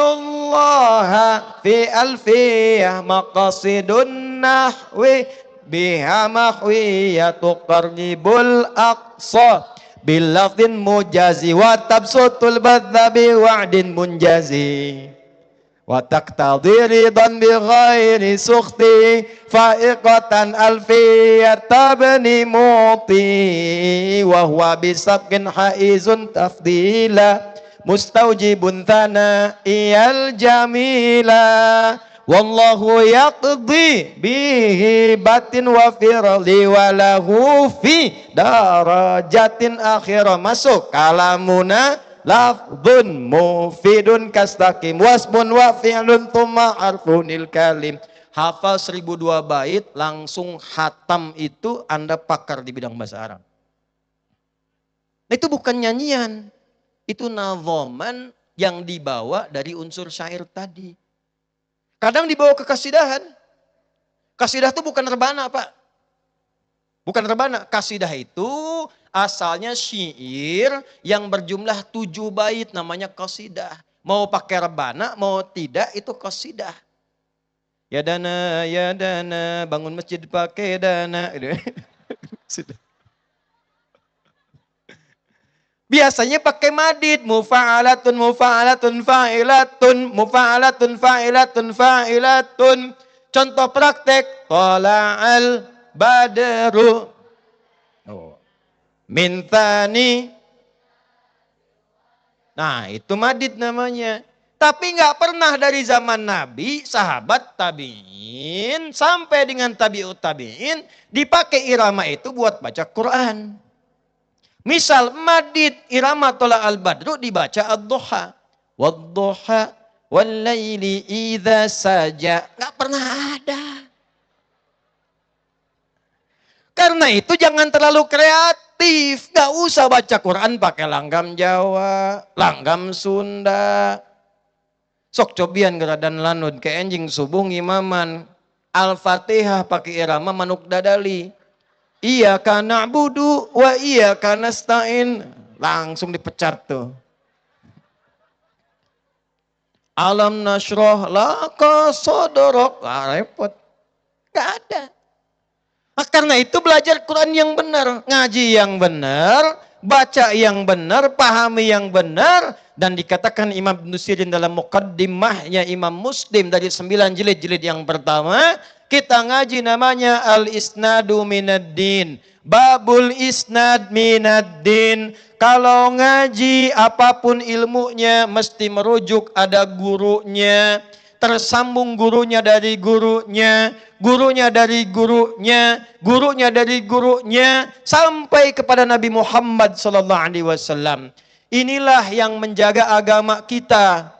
fi alfiyah maqasidun nahwi biha mahwiyatu qarnibul aqsa bilafdin mujazi wa tabsutul badha biwa'din munjazi wa taqtadi ridan bi ghairi sukhti fa'iqatan alfiyata bani muti wa huwa bisabqin haizun tafdila mustaujibun thana iyal jamila wallahu yaqdi bihi batin wa firli walahu fi darajatin akhirah. Masuk kalamuna lafdun mufidun kastaqim wasmun wa fi'lun thumma harfunil kalim. Hafal 1002 bait langsung khatam, itu Anda pakar di bidang bahasa Arab. Nah, itu bukan nyanyian, itu nadhaman yang dibawa dari unsur syair tadi. Kadang dibawa ke kasidahan. Kasidah itu bukan rebana, Pak. Bukan rebana. Kasidah itu asalnya syair yang berjumlah 7 bait, namanya kasidah. Mau pakai rebana, mau tidak, itu kasidah. Ya dana, bangun masjid pakai dana. Biasanya pakai madid, mufa'alatun, mufa'alatun, fa'ilatun, mufa'alatun, fa'ilatun, fa'ilatun. Contoh praktek, tala'al badru mintani. Nah, itu madid namanya. Tapi nggak pernah dari zaman Nabi, sahabat tabi'in, sampai dengan tabi'ut tabi'in, dipakai irama itu buat baca Quran. Misal madid irama tola al-badru dibaca ad-duha. Wad-duha wal-laili idza saja. Nggak pernah ada. Karena itu jangan terlalu kreatif. Nggak usah baca Quran pakai langgam Jawa, langgam Sunda. Sok cobian geradan lanud ke enjing subuh imaman. Al-Fatihah pakai irama manuk dadali. Iyyaka na'budu wa iyyaka nasta'in. Langsung dipecat tuh. Alam nasroh laka sodorok. Repot. Gak ada. Nah, karena itu belajar Quran yang benar. Ngaji yang benar. Baca yang benar. Pahami yang benar. Dan dikatakan Imam Ibnu Sirin dalam muqaddimahnya Imam Muslim dari 9 jilid-jilid yang pertama. Kita ngaji namanya al-isnadu minaddin. Babul isnad minaddin. Kalau ngaji apapun ilmunya mesti merujuk ada gurunya. Tersambung gurunya dari gurunya. Gurunya dari gurunya. Gurunya dari gurunya. Sampai kepada Nabi Muhammad SAW. Inilah yang menjaga agama kita.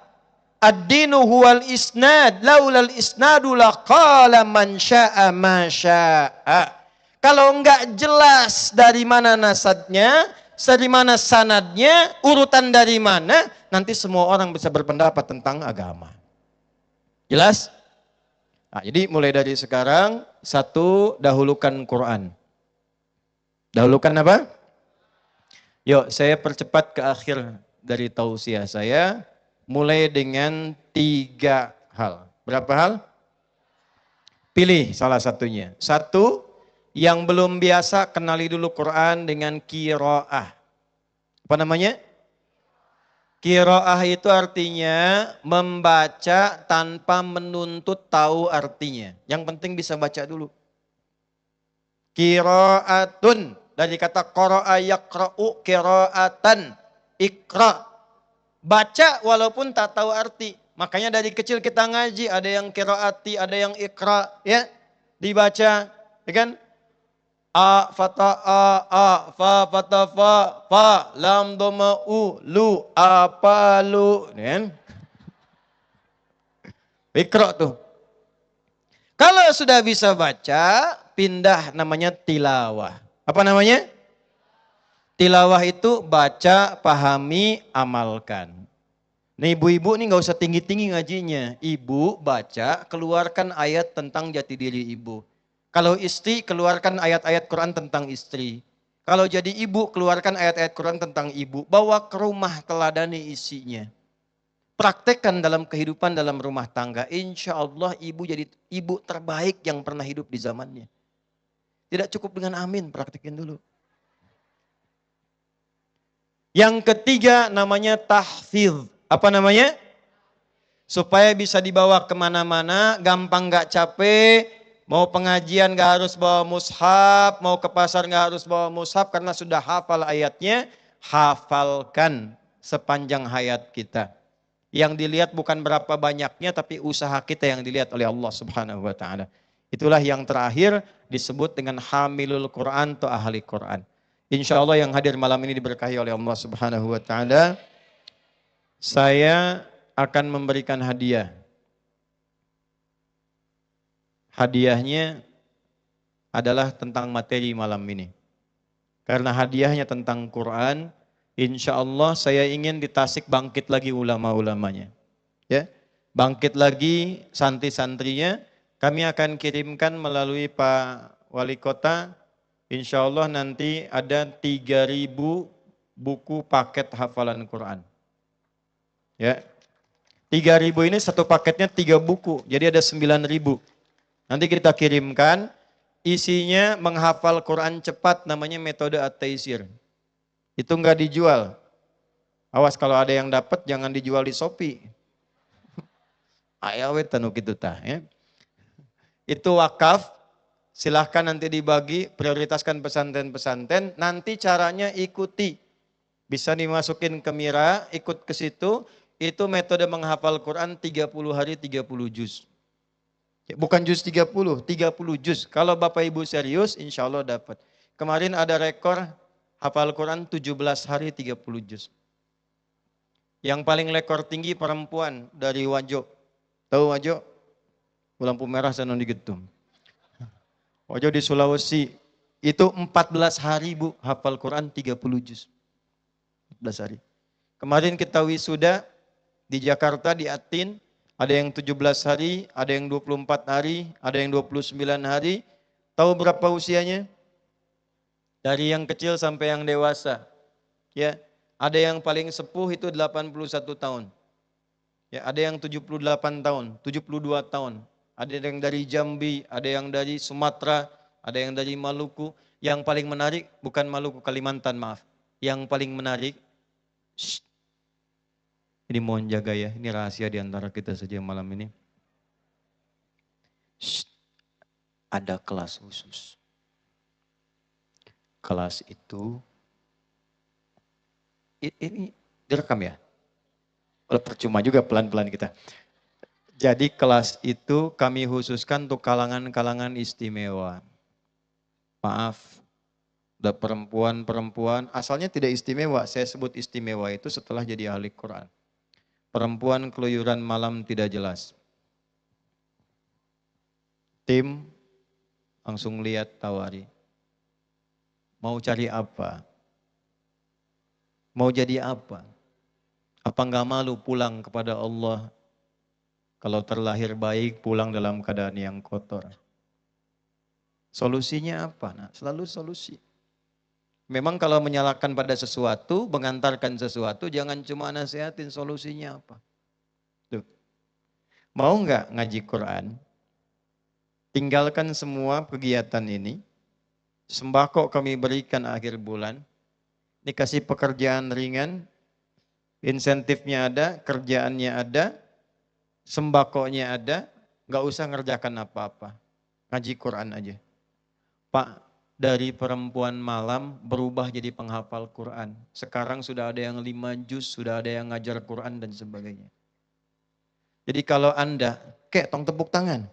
Ad-dinu huwal isnad, laulal isnadu laqala man syaa ma syaa. Kalau enggak jelas dari mana nasadnya, dari mana sanadnya, urutan dari mana, nanti semua orang bisa berpendapat tentang agama. Jelas? Nah, jadi mulai dari sekarang, 1, dahulukan Quran. Dahulukan apa? Yuk, saya percepat ke akhir dari tausiah saya. Mulai dengan 3 hal. Berapa hal? Pilih salah satunya. 1, yang belum biasa kenali dulu Quran dengan qiraah. Apa namanya? Qiraah itu artinya membaca tanpa menuntut tahu artinya. Yang penting bisa baca dulu. Qiraatun dari kata qara'a yaqra'u qiraatan. Iqra'. Baca walaupun tak tahu arti. Makanya dari kecil kita ngaji, ada yang qiraati, ada yang iqra, ya. Dibaca, ya kan? A fata a fa fata fa lam doma lu apa lu, ya kan? Iqra tuh. Kalau sudah bisa baca, pindah namanya tilawah. Apa namanya? Tilawah itu baca, pahami, amalkan. Nah, ibu-ibu nih gak usah tinggi-tinggi ngajinya. Ibu baca, keluarkan ayat tentang jati diri ibu. Kalau istri, keluarkan ayat-ayat Quran tentang istri. Kalau jadi ibu, keluarkan ayat-ayat Quran tentang ibu. Bawa ke rumah, teladani isinya. Praktekkan dalam kehidupan dalam rumah tangga. Insya Allah ibu jadi ibu terbaik yang pernah hidup di zamannya. Tidak cukup dengan amin, praktekin dulu. Yang ketiga namanya tahfidz. Apa namanya? Supaya bisa dibawa kemana-mana, gampang gak capek. Mau pengajian gak harus bawa mushaf, mau ke pasar gak harus bawa mushaf karena sudah hafal ayatnya. Hafalkan sepanjang hayat kita. Yang dilihat bukan berapa banyaknya, tapi usaha kita yang dilihat oleh Allah Subhanahu wa Ta'ala. Itulah yang terakhir disebut dengan hamilul Quran atau ahli Quran. Insya Allah yang hadir malam ini diberkahi oleh Allah Subhanahu wa Ta'ala. Saya akan memberikan hadiah. Hadiahnya adalah tentang materi malam ini. Karena hadiahnya tentang Quran, insya Allah saya ingin di Tasik bangkit lagi ulama-ulamanya. Ya, bangkit lagi santri-santrinya. Kami akan kirimkan melalui Pak Wali Kota. Insya Allah nanti ada 3.000 buku paket hafalan Quran. Ya, 3.000 ini satu paketnya 3 buku, jadi ada 9.000. Nanti kita kirimkan, isinya menghafal Quran cepat, namanya metode At-Taisir. Itu enggak dijual. Awas kalau ada yang dapat jangan dijual di Shopee. Ayawe tanu kitu tah ya. Itu wakaf, silahkan nanti dibagi, prioritaskan pesantren-pesantren, nanti caranya ikuti. Bisa dimasukin ke Mira, ikut ke situ. Itu metode menghafal Quran 30 hari 30 juz. Bukan juz 30 juz. Kalau Bapak Ibu serius, insya Allah dapat. Kemarin ada rekor hafal Quran 17 hari 30 juz. Yang paling rekor tinggi perempuan dari Wajo. Tahu Wajo? Lampu merah sana digetum. Wajo di Sulawesi. Itu 14 hari Bu, hafal Quran 30 juz. 14 hari. Kemarin kita wisuda di Jakarta, di Atin, ada yang 17 hari, ada yang 24 hari, ada yang 29 hari. Tahu berapa usianya? Dari yang kecil sampai yang dewasa. Ya, ada yang paling sepuh itu 81 tahun. Ya, ada yang 78 tahun, 72 tahun. Ada yang dari Jambi, ada yang dari Sumatera, ada yang dari Maluku. Yang paling menarik bukan Maluku, Kalimantan, maaf. Yang paling menarik, ini mohon jaga ya, ini rahasia di antara kita saja malam ini. Ada kelas khusus. Kelas itu, ini direkam ya? Percuma juga pelan-pelan kita. Jadi kelas itu kami khususkan untuk kalangan-kalangan istimewa. Maaf, ada perempuan-perempuan, asalnya tidak istimewa, saya sebut istimewa itu setelah jadi ahli Quran. Perempuan keluyuran malam tidak jelas. Tim langsung lihat tawari. Mau cari apa? Mau jadi apa? Apa enggak malu pulang kepada Allah? Kalau terlahir baik, pulang dalam keadaan yang kotor. Solusinya apa? Nah, selalu solusi. Memang kalau menyalahkan pada sesuatu, mengantarkan sesuatu, jangan cuma nasihatin, solusinya apa. Tuh. Mau nggak ngaji Quran? Tinggalkan semua kegiatan ini. Sembako kami berikan akhir bulan. Dikasih pekerjaan ringan. Insentifnya ada, kerjaannya ada. Sembakonya ada. Nggak usah ngerjakan apa-apa. Ngaji Quran aja. Pak, dari perempuan malam berubah jadi penghafal Quran. Sekarang sudah ada yang 5 juz, sudah ada yang ngajar Quran dan sebagainya. Jadi kalau Anda, tong tepuk tangan.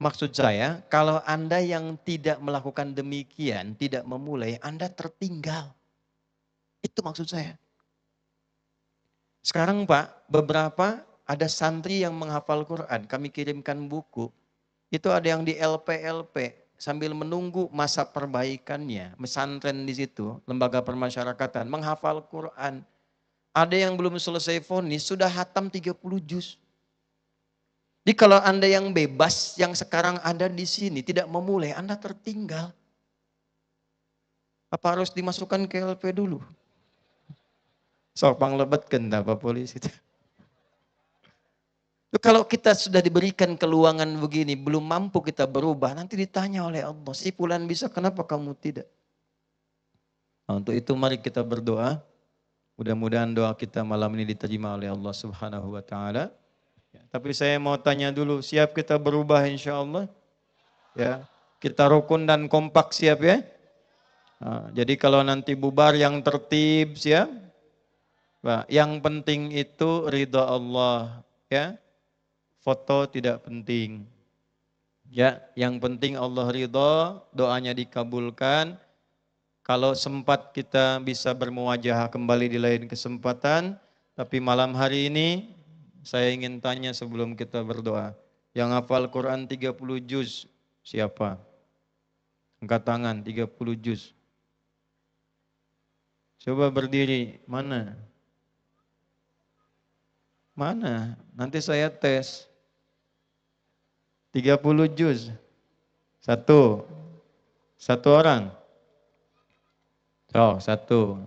Maksud saya, kalau Anda yang tidak melakukan demikian, tidak memulai, Anda tertinggal. Itu maksud saya. Sekarang Pak, beberapa ada santri yang menghafal Quran, kami kirimkan buku. Itu ada yang di LP-LP. Sambil menunggu masa perbaikannya, pesantren di situ, lembaga permasyarakatan, menghafal Quran. Ada yang belum selesai vonis, sudah hatam 30 juz. Jadi kalau Anda yang bebas, yang sekarang ada di sini, tidak memulai, Anda tertinggal. Apa harus dimasukkan ke LP dulu? Sok panglebetkeun Pak polisi. Kalau kita sudah diberikan keluangan begini, belum mampu kita berubah, nanti ditanya oleh Allah, si fulan bisa, kenapa kamu tidak? Nah, untuk itu mari kita berdoa. Mudah-mudahan doa kita malam ini diterima oleh Allah Subhanahu wa taala. Ya, tapi saya mau tanya dulu, siap kita berubah insya Allah? Ya, kita rukun dan kompak siap ya? Nah, jadi kalau nanti bubar yang tertib siap? Nah, yang penting itu ridha Allah ya. Foto tidak penting. Ya, yang penting Allah ridha, doanya dikabulkan. Kalau sempat kita bisa bermuwajahah kembali di lain kesempatan, tapi malam hari ini saya ingin tanya sebelum kita berdoa. Yang hafal Quran 30 juz siapa? Angkat tangan 30 juz. Coba berdiri. Mana? Mana? Nanti saya tes. 30 juz. Satu. Satu orang. Oh, satu.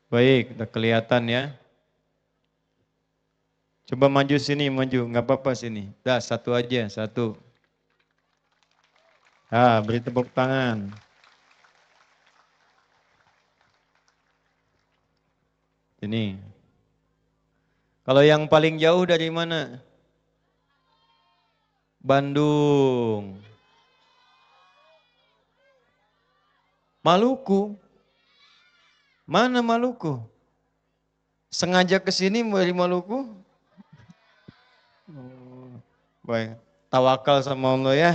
Baik, udah kelihatan ya. Coba maju sini, maju. Nggak apa-apa sini. Dah, satu aja, satu. Ah, beri tepuk tangan. Ini. Kalau yang paling jauh dari mana? Bandung. Maluku. Mana Maluku? Sengaja ke sini dari Maluku? Oh, baik. Tawakal sama Allah ya.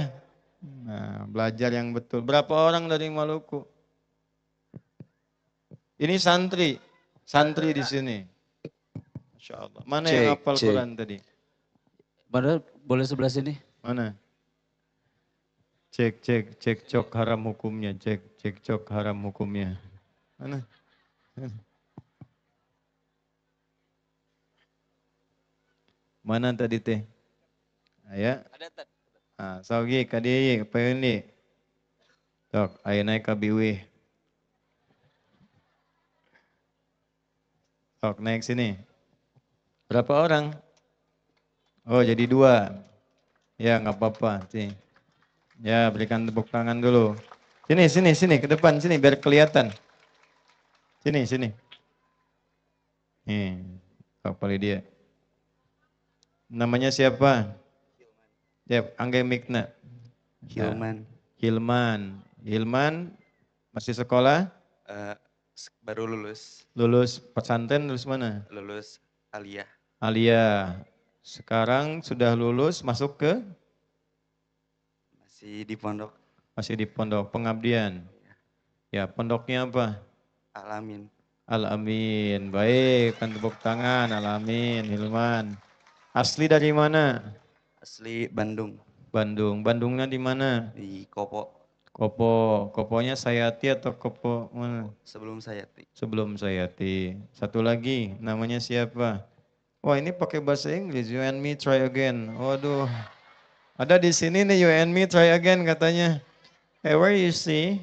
Nah, belajar yang betul. Berapa orang dari Maluku? Ini santri. Santri di sini. Masya Allah. Mana yang hafal Quran tadi? Padahal boleh sebelah sini. Mana? Cek cok haram hukumnya. Cek cok haram hukumnya. Mana? Mana tadi teh? Ayah. Ah, saugi kadi apa ini? Tok, ayo naik ke biwi. Tok, naik sini. Berapa orang? Oh, jadi dua. Ya, nggak apa-apa. Sini. Ya, berikan tepuk tangan dulu. Sini, ke depan, sini, biar kelihatan. Sini. Nih, kepala dia. Namanya siapa? Ya, Angge Mikna. Hilman. Hilman, masih sekolah? Baru lulus. Lulus pesantren, lulus mana? Lulus aliyah. Alia. Sekarang sudah lulus, masuk ke? Masih di pondok. Masih di pondok, pengabdian. Ya, pondoknya apa? Al-Amin. Al-Amin. Baik, kan tepuk tangan. Al-Amin, Hilman. Asli dari mana? Asli Bandung. Bandung. Bandungnya di mana? Di Kopo. Koponya Sayati atau Kopo mana? Sebelum Sayati. Sebelum Sayati. Satu lagi, namanya siapa? Wah, ini pakai bahasa Inggris. You and me try again. Waduh. Ada di sini nih, you and me try again katanya. Hey, where you see?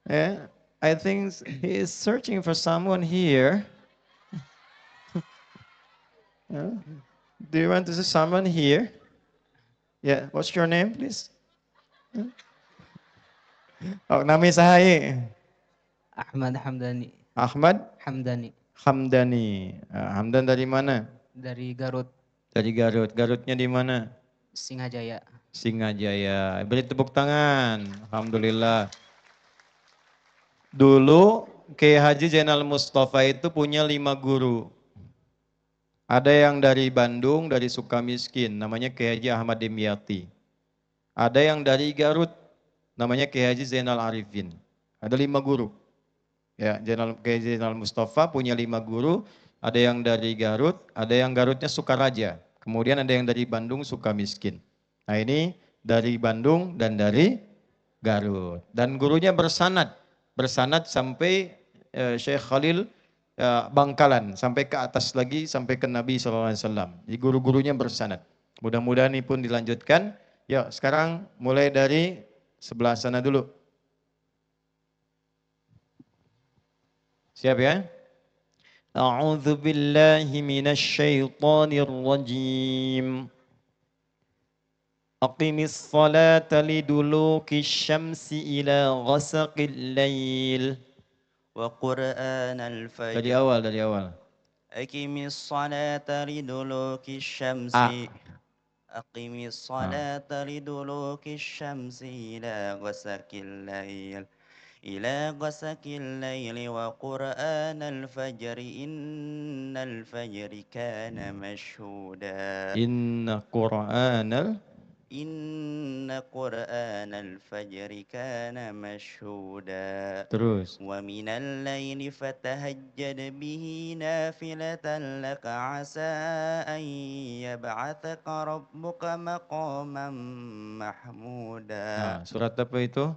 Yeah, I think he is searching for someone here. Do you want to see someone here? Yeah, what's your name, please? Oh, nami sahaye. Ahmad Hamdani. Ahmad Hamdani. Hamdani. Hamdan dari mana? Dari Garut. Dari Garut. Garutnya di mana? Singajaya. Singajaya. Beri tepuk tangan. Alhamdulillah. Dulu Kiai Haji Zainal Mustafa itu punya 5 guru. Ada yang dari Bandung, dari Sukamiskin, namanya Kiai Haji Ahmad Dimyati. Ada yang dari Garut, namanya Kiai Haji Zainal Arifin. Ada 5 guru. Ya, Kiai Zainal Mustafa punya 5 guru, ada yang dari Garut, ada yang Garutnya Sukaraja. Kemudian ada yang dari Bandung Sukamiskin. Nah, ini dari Bandung dan dari Garut. Dan gurunya bersanad sampai Syekh Khalil Bangkalan, sampai ke atas lagi, sampai ke Nabi SAW. Jadi guru-gurunya bersanad. Mudah-mudahan ini pun dilanjutkan. Ya, sekarang mulai dari sebelah sana dulu. Siap ya? A'udzu billahi minasy syaithanir rajim. Aqimis salata liduluki syamsi ila ghasaqil lail. وقرآن Dari الفجر awal, dari awal. أقم الصلاة لدلوك الشمس A. أقم الصلاة لدلوك الشمس إلى غسق الليل وقرآن الفجر إن الفجر كان مشهودا Inna Qur'anal. إن قرآن الفجر كان مشهودا Terus. ومن الليل فتهجد به نافلة لك عسى أن يبعثك ربك مقاما محمودا. Surat apa itu?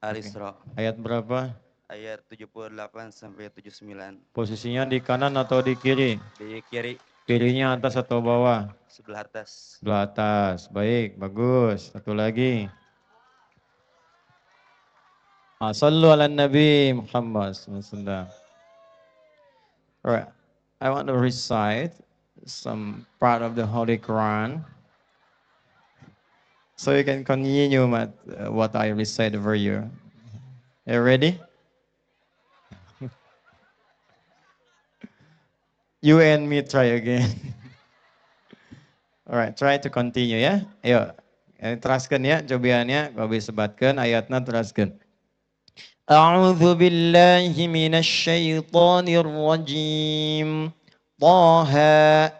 Al-Isra Ayat berapa? ayat 78 sampai 79. Posisinya di kanan atau di kiri? Di kiri Kirinya atas atau bawah? sebelah atas. Sebelah atas. Baik, bagus. Satu lagi. Sallu ala Nabi Muhammad SAW. Alright. I want to recite some part of the Holy Quran. So you can continue what I recite for you. You ready? You and me try again. Alright, try to continue ya. Ayo, teraskan ya, cobaannya, kau bisa sebatkan ayatnya teraskan. A'udzu billahi minasy syaithanir rajim. Taha.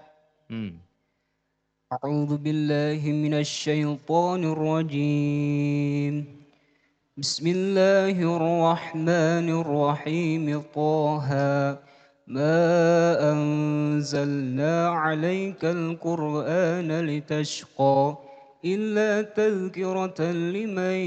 أعوذ بالله من الشيطان الرجيم بسم الله الرحمن الرحيم طه ما أنزلنا عليك القرآن لتشقى إلا تذكرة لمن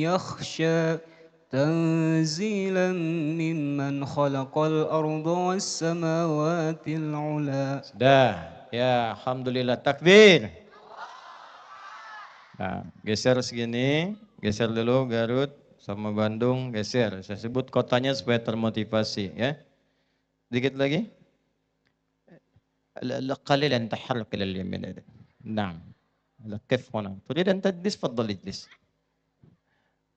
يخشى تنزيلا ممن خلق الأرض والسماوات العلى. Sudah, ya alhamdulillah, takbir. Nah, geser segini, geser dulu Garut sama Bandung, geser. Saya sebut kotanya supaya termotivasi ya. Dikit lagi. قليلا تحرك إلى اليمين. نعم. كيف هنا؟ تريد أن تجلس؟ تفضل اجلس.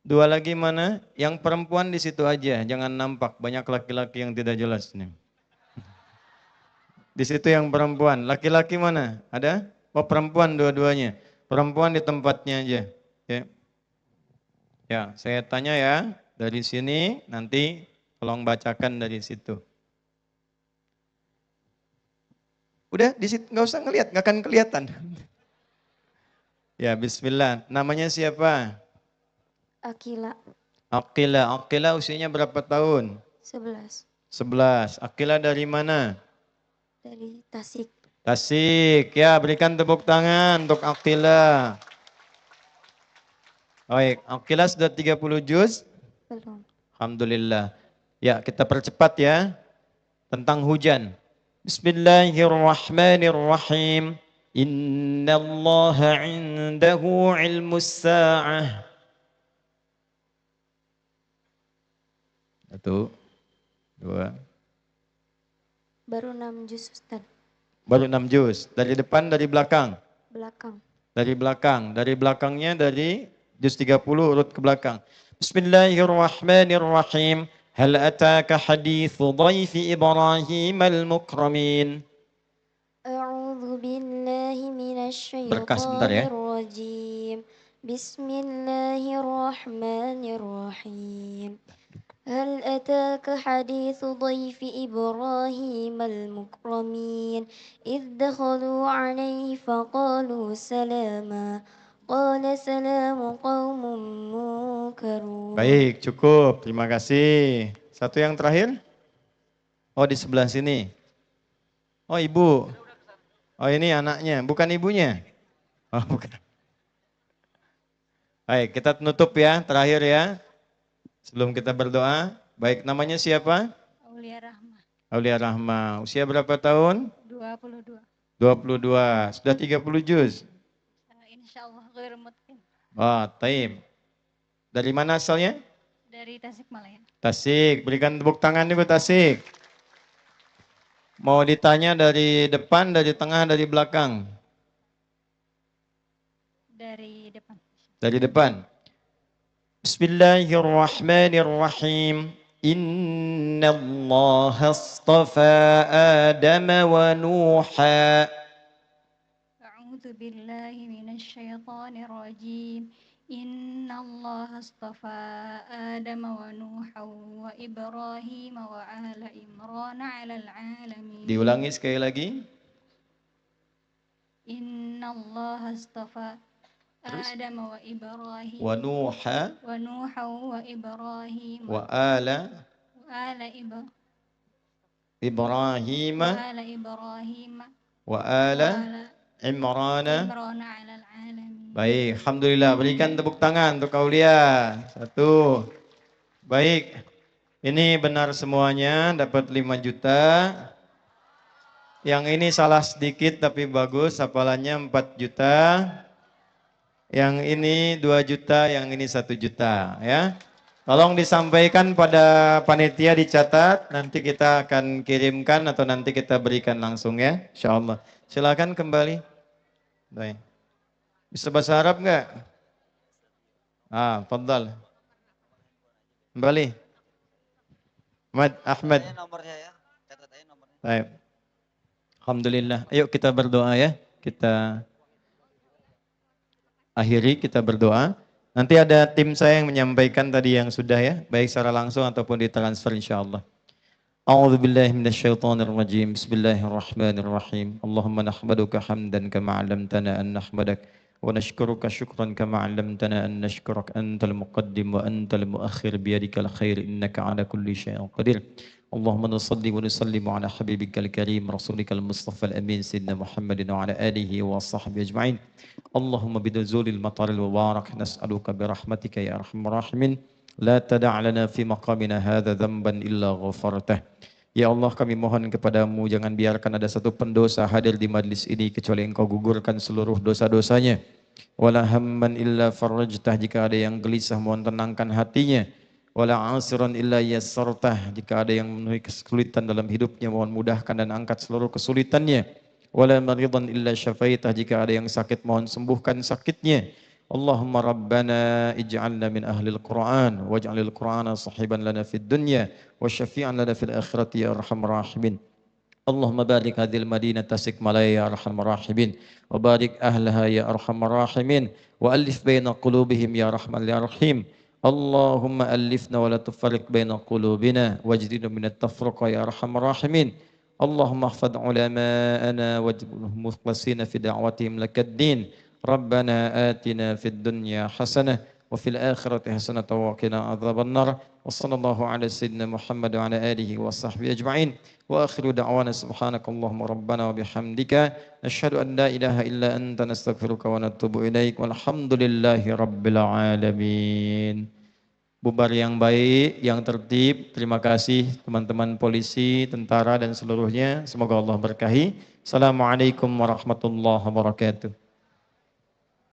Dua lagi mana? Yang perempuan di situ aja, jangan nampak. Banyak laki-laki yang tidak jelas nih. Di situ yang perempuan. Laki-laki mana? Ada? Oh, perempuan dua-duanya. Perempuan di tempatnya aja. Ya. Ya, saya tanya ya, dari sini nanti tolong bacakan dari situ. Udah di situ, nggak usah ngelihat, nggak akan kelihatan. Ya, bismillah. Namanya siapa? Akila, Aqila. Aqila usianya berapa tahun? 11, 11. Aqila dari mana? dari Tasik. Tasik. Ya, berikan tepuk tangan untuk Aqila. Baik, Aqila sudah 30 juz? Belum. Alhamdulillah. Ya, kita percepat ya. Tentang hujan. Bismillahirrahmanirrahim. Innallaha 'indahu 'ilmus sa'ah. Satu, dua. Baru 6 juz Ustaz. Baru 6 juz. Dari depan, dari belakang? Belakang. Dari belakang. Dari belakangnya dari juz 30 urut ke belakang. Bismillahirrahmanirrahim. Hal ataka hadithu dhaifi Ibrahim al-mukramin. A'udzu billahi Berkas bentar ya. minasyaitonir rajim. Bismillahirrahmanirrahim. هل أتاك حديث ضيف إبراهيم المكرمين إذ دخلوا عليه فقالوا سلاما قال سلام قوم منكرون. Baik, cukup. Terima kasih. Satu yang terakhir. Oh, di sebelah sini. Oh, ibu. Oh, ini anaknya. Bukan ibunya. Oh, bukan. Baik, kita tutup ya. Terakhir ya. Sebelum kita berdoa. Baik, namanya siapa? Aulia Rahma, Aulia Rahma. Usia berapa tahun? 22. 22. Sudah 30 juz. Insya Allah ghairu mutqin. Oh, taib. Dari mana asalnya? Dari Tasikmalaya. Tasik. Berikan tepuk tangan dulu Tasik. Mau ditanya dari depan, dari tengah, dari belakang? Dari depan. Bismillahirrahmanirrahim. Inna Allah astafa Adam wa Nuha. أعوذ بالله من الشيطان الرجيم إن الله اصطفى آدم ونوحا وإبراهيم وآل عمران على العالمين. Diulangi sekali lagi. إن الله اصطفى آدم وإبراهيم ونوحا ونوحا وإبراهيم وآل وآل إبراهيم إبراهيم وآل وآل Imran. عمران على العالمين. Baik, alhamdulillah. Berikan tepuk tangan untuk Aulia. Satu. Baik. Ini benar semuanya, dapat 5 juta. Yang ini salah sedikit tapi bagus, hafalannya 4 juta. Yang ini 2 juta, yang ini 1 juta, ya. Tolong disampaikan pada panitia, dicatat, nanti kita akan kirimkan atau nanti kita berikan langsung, ya, insyaallah. Silakan kembali. Baik. Bisa bahasa Arab enggak? Fadhal. Kembali. Ahmad. Nomornya ya. Catat aja nomornya. Baik. Alhamdulillah. Ayo kita berdoa ya. Kita akhiri, kita berdoa. Nanti ada tim saya yang menyampaikan tadi yang sudah ya, baik secara langsung ataupun ditransfer insyaallah. A'udzu billahi minasyaitonir rajim. Bismillahirrahmanirrahim. Allahumma nahmaduka hamdan kama 'allamtana an nahmadak wa nashkuruka syukran kama 'allamtana an nashkurak antal muqaddim wa antal muakhir biyadikal khair innaka 'ala kulli syai'in qadir. Allahumma nusalli wa nusallimu ala habibikal karim rasulikal mustafa al-amin sayyidina Muhammadin wa ala alihi wa sahbihi ajma'in. Allahumma biduzulil mataril mubarak nas'aluka birahmatika ya arhamar rahimin. La tada' lana fi maqamina hadza dzamban illa ghafartah. Ya Allah, kami mohon kepadamu jangan biarkan ada satu pendosa hadir di majlis ini kecuali Engkau gugurkan seluruh dosa-dosanya. Wala hamman illa farajtah, jika ada yang gelisah mohon tenangkan hatinya. Wala asiran illa yassartah, jika ada yang memenuhi kesulitan dalam hidupnya mohon mudahkan dan angkat seluruh kesulitannya. Wala maridan illa syafaitah, jika ada yang sakit mohon sembuhkan sakitnya. Allahumma rabbana ij'alna min ahlil Qur'an waj'alil Qur'ana sahiban lana fid dunya wa syafi'an lana fil akhirati ya arhamar rahimin. Allahumma barik hadhil madinah Tasikmalaya ya arhamar rahimin wa barik ahlaha ya arhamar rahimin wa alif baina qulubihim ya rahman ya rahim. Allahumma alifna wa la tufarriq baina qulubina wajdina min at-tafruqa ya arhamar rahimin. Allahumma ihfadh ulama'ana waj'alhum mukhlasina fi da'watihim lakad-din. Rabbana atina fid dunya hasanah wa fil akhirati hasanah wa qina adzabannar. Wa sallallahu ala sayyidina Muhammad wa ala alihi wa sahbihi ajma'in. Wa akhiru da'wana subhanakallahumma rabbana wa bihamdika nashhadu an la ilaha illa anta nastaghfiruka wa natubu ilaik. Walhamdulillahi rabbil alamin. Bubar yang baik, yang tertib. Terima kasih teman-teman polisi, tentara dan seluruhnya. Semoga Allah berkahi. Assalamualaikum warahmatullahi wabarakatuh.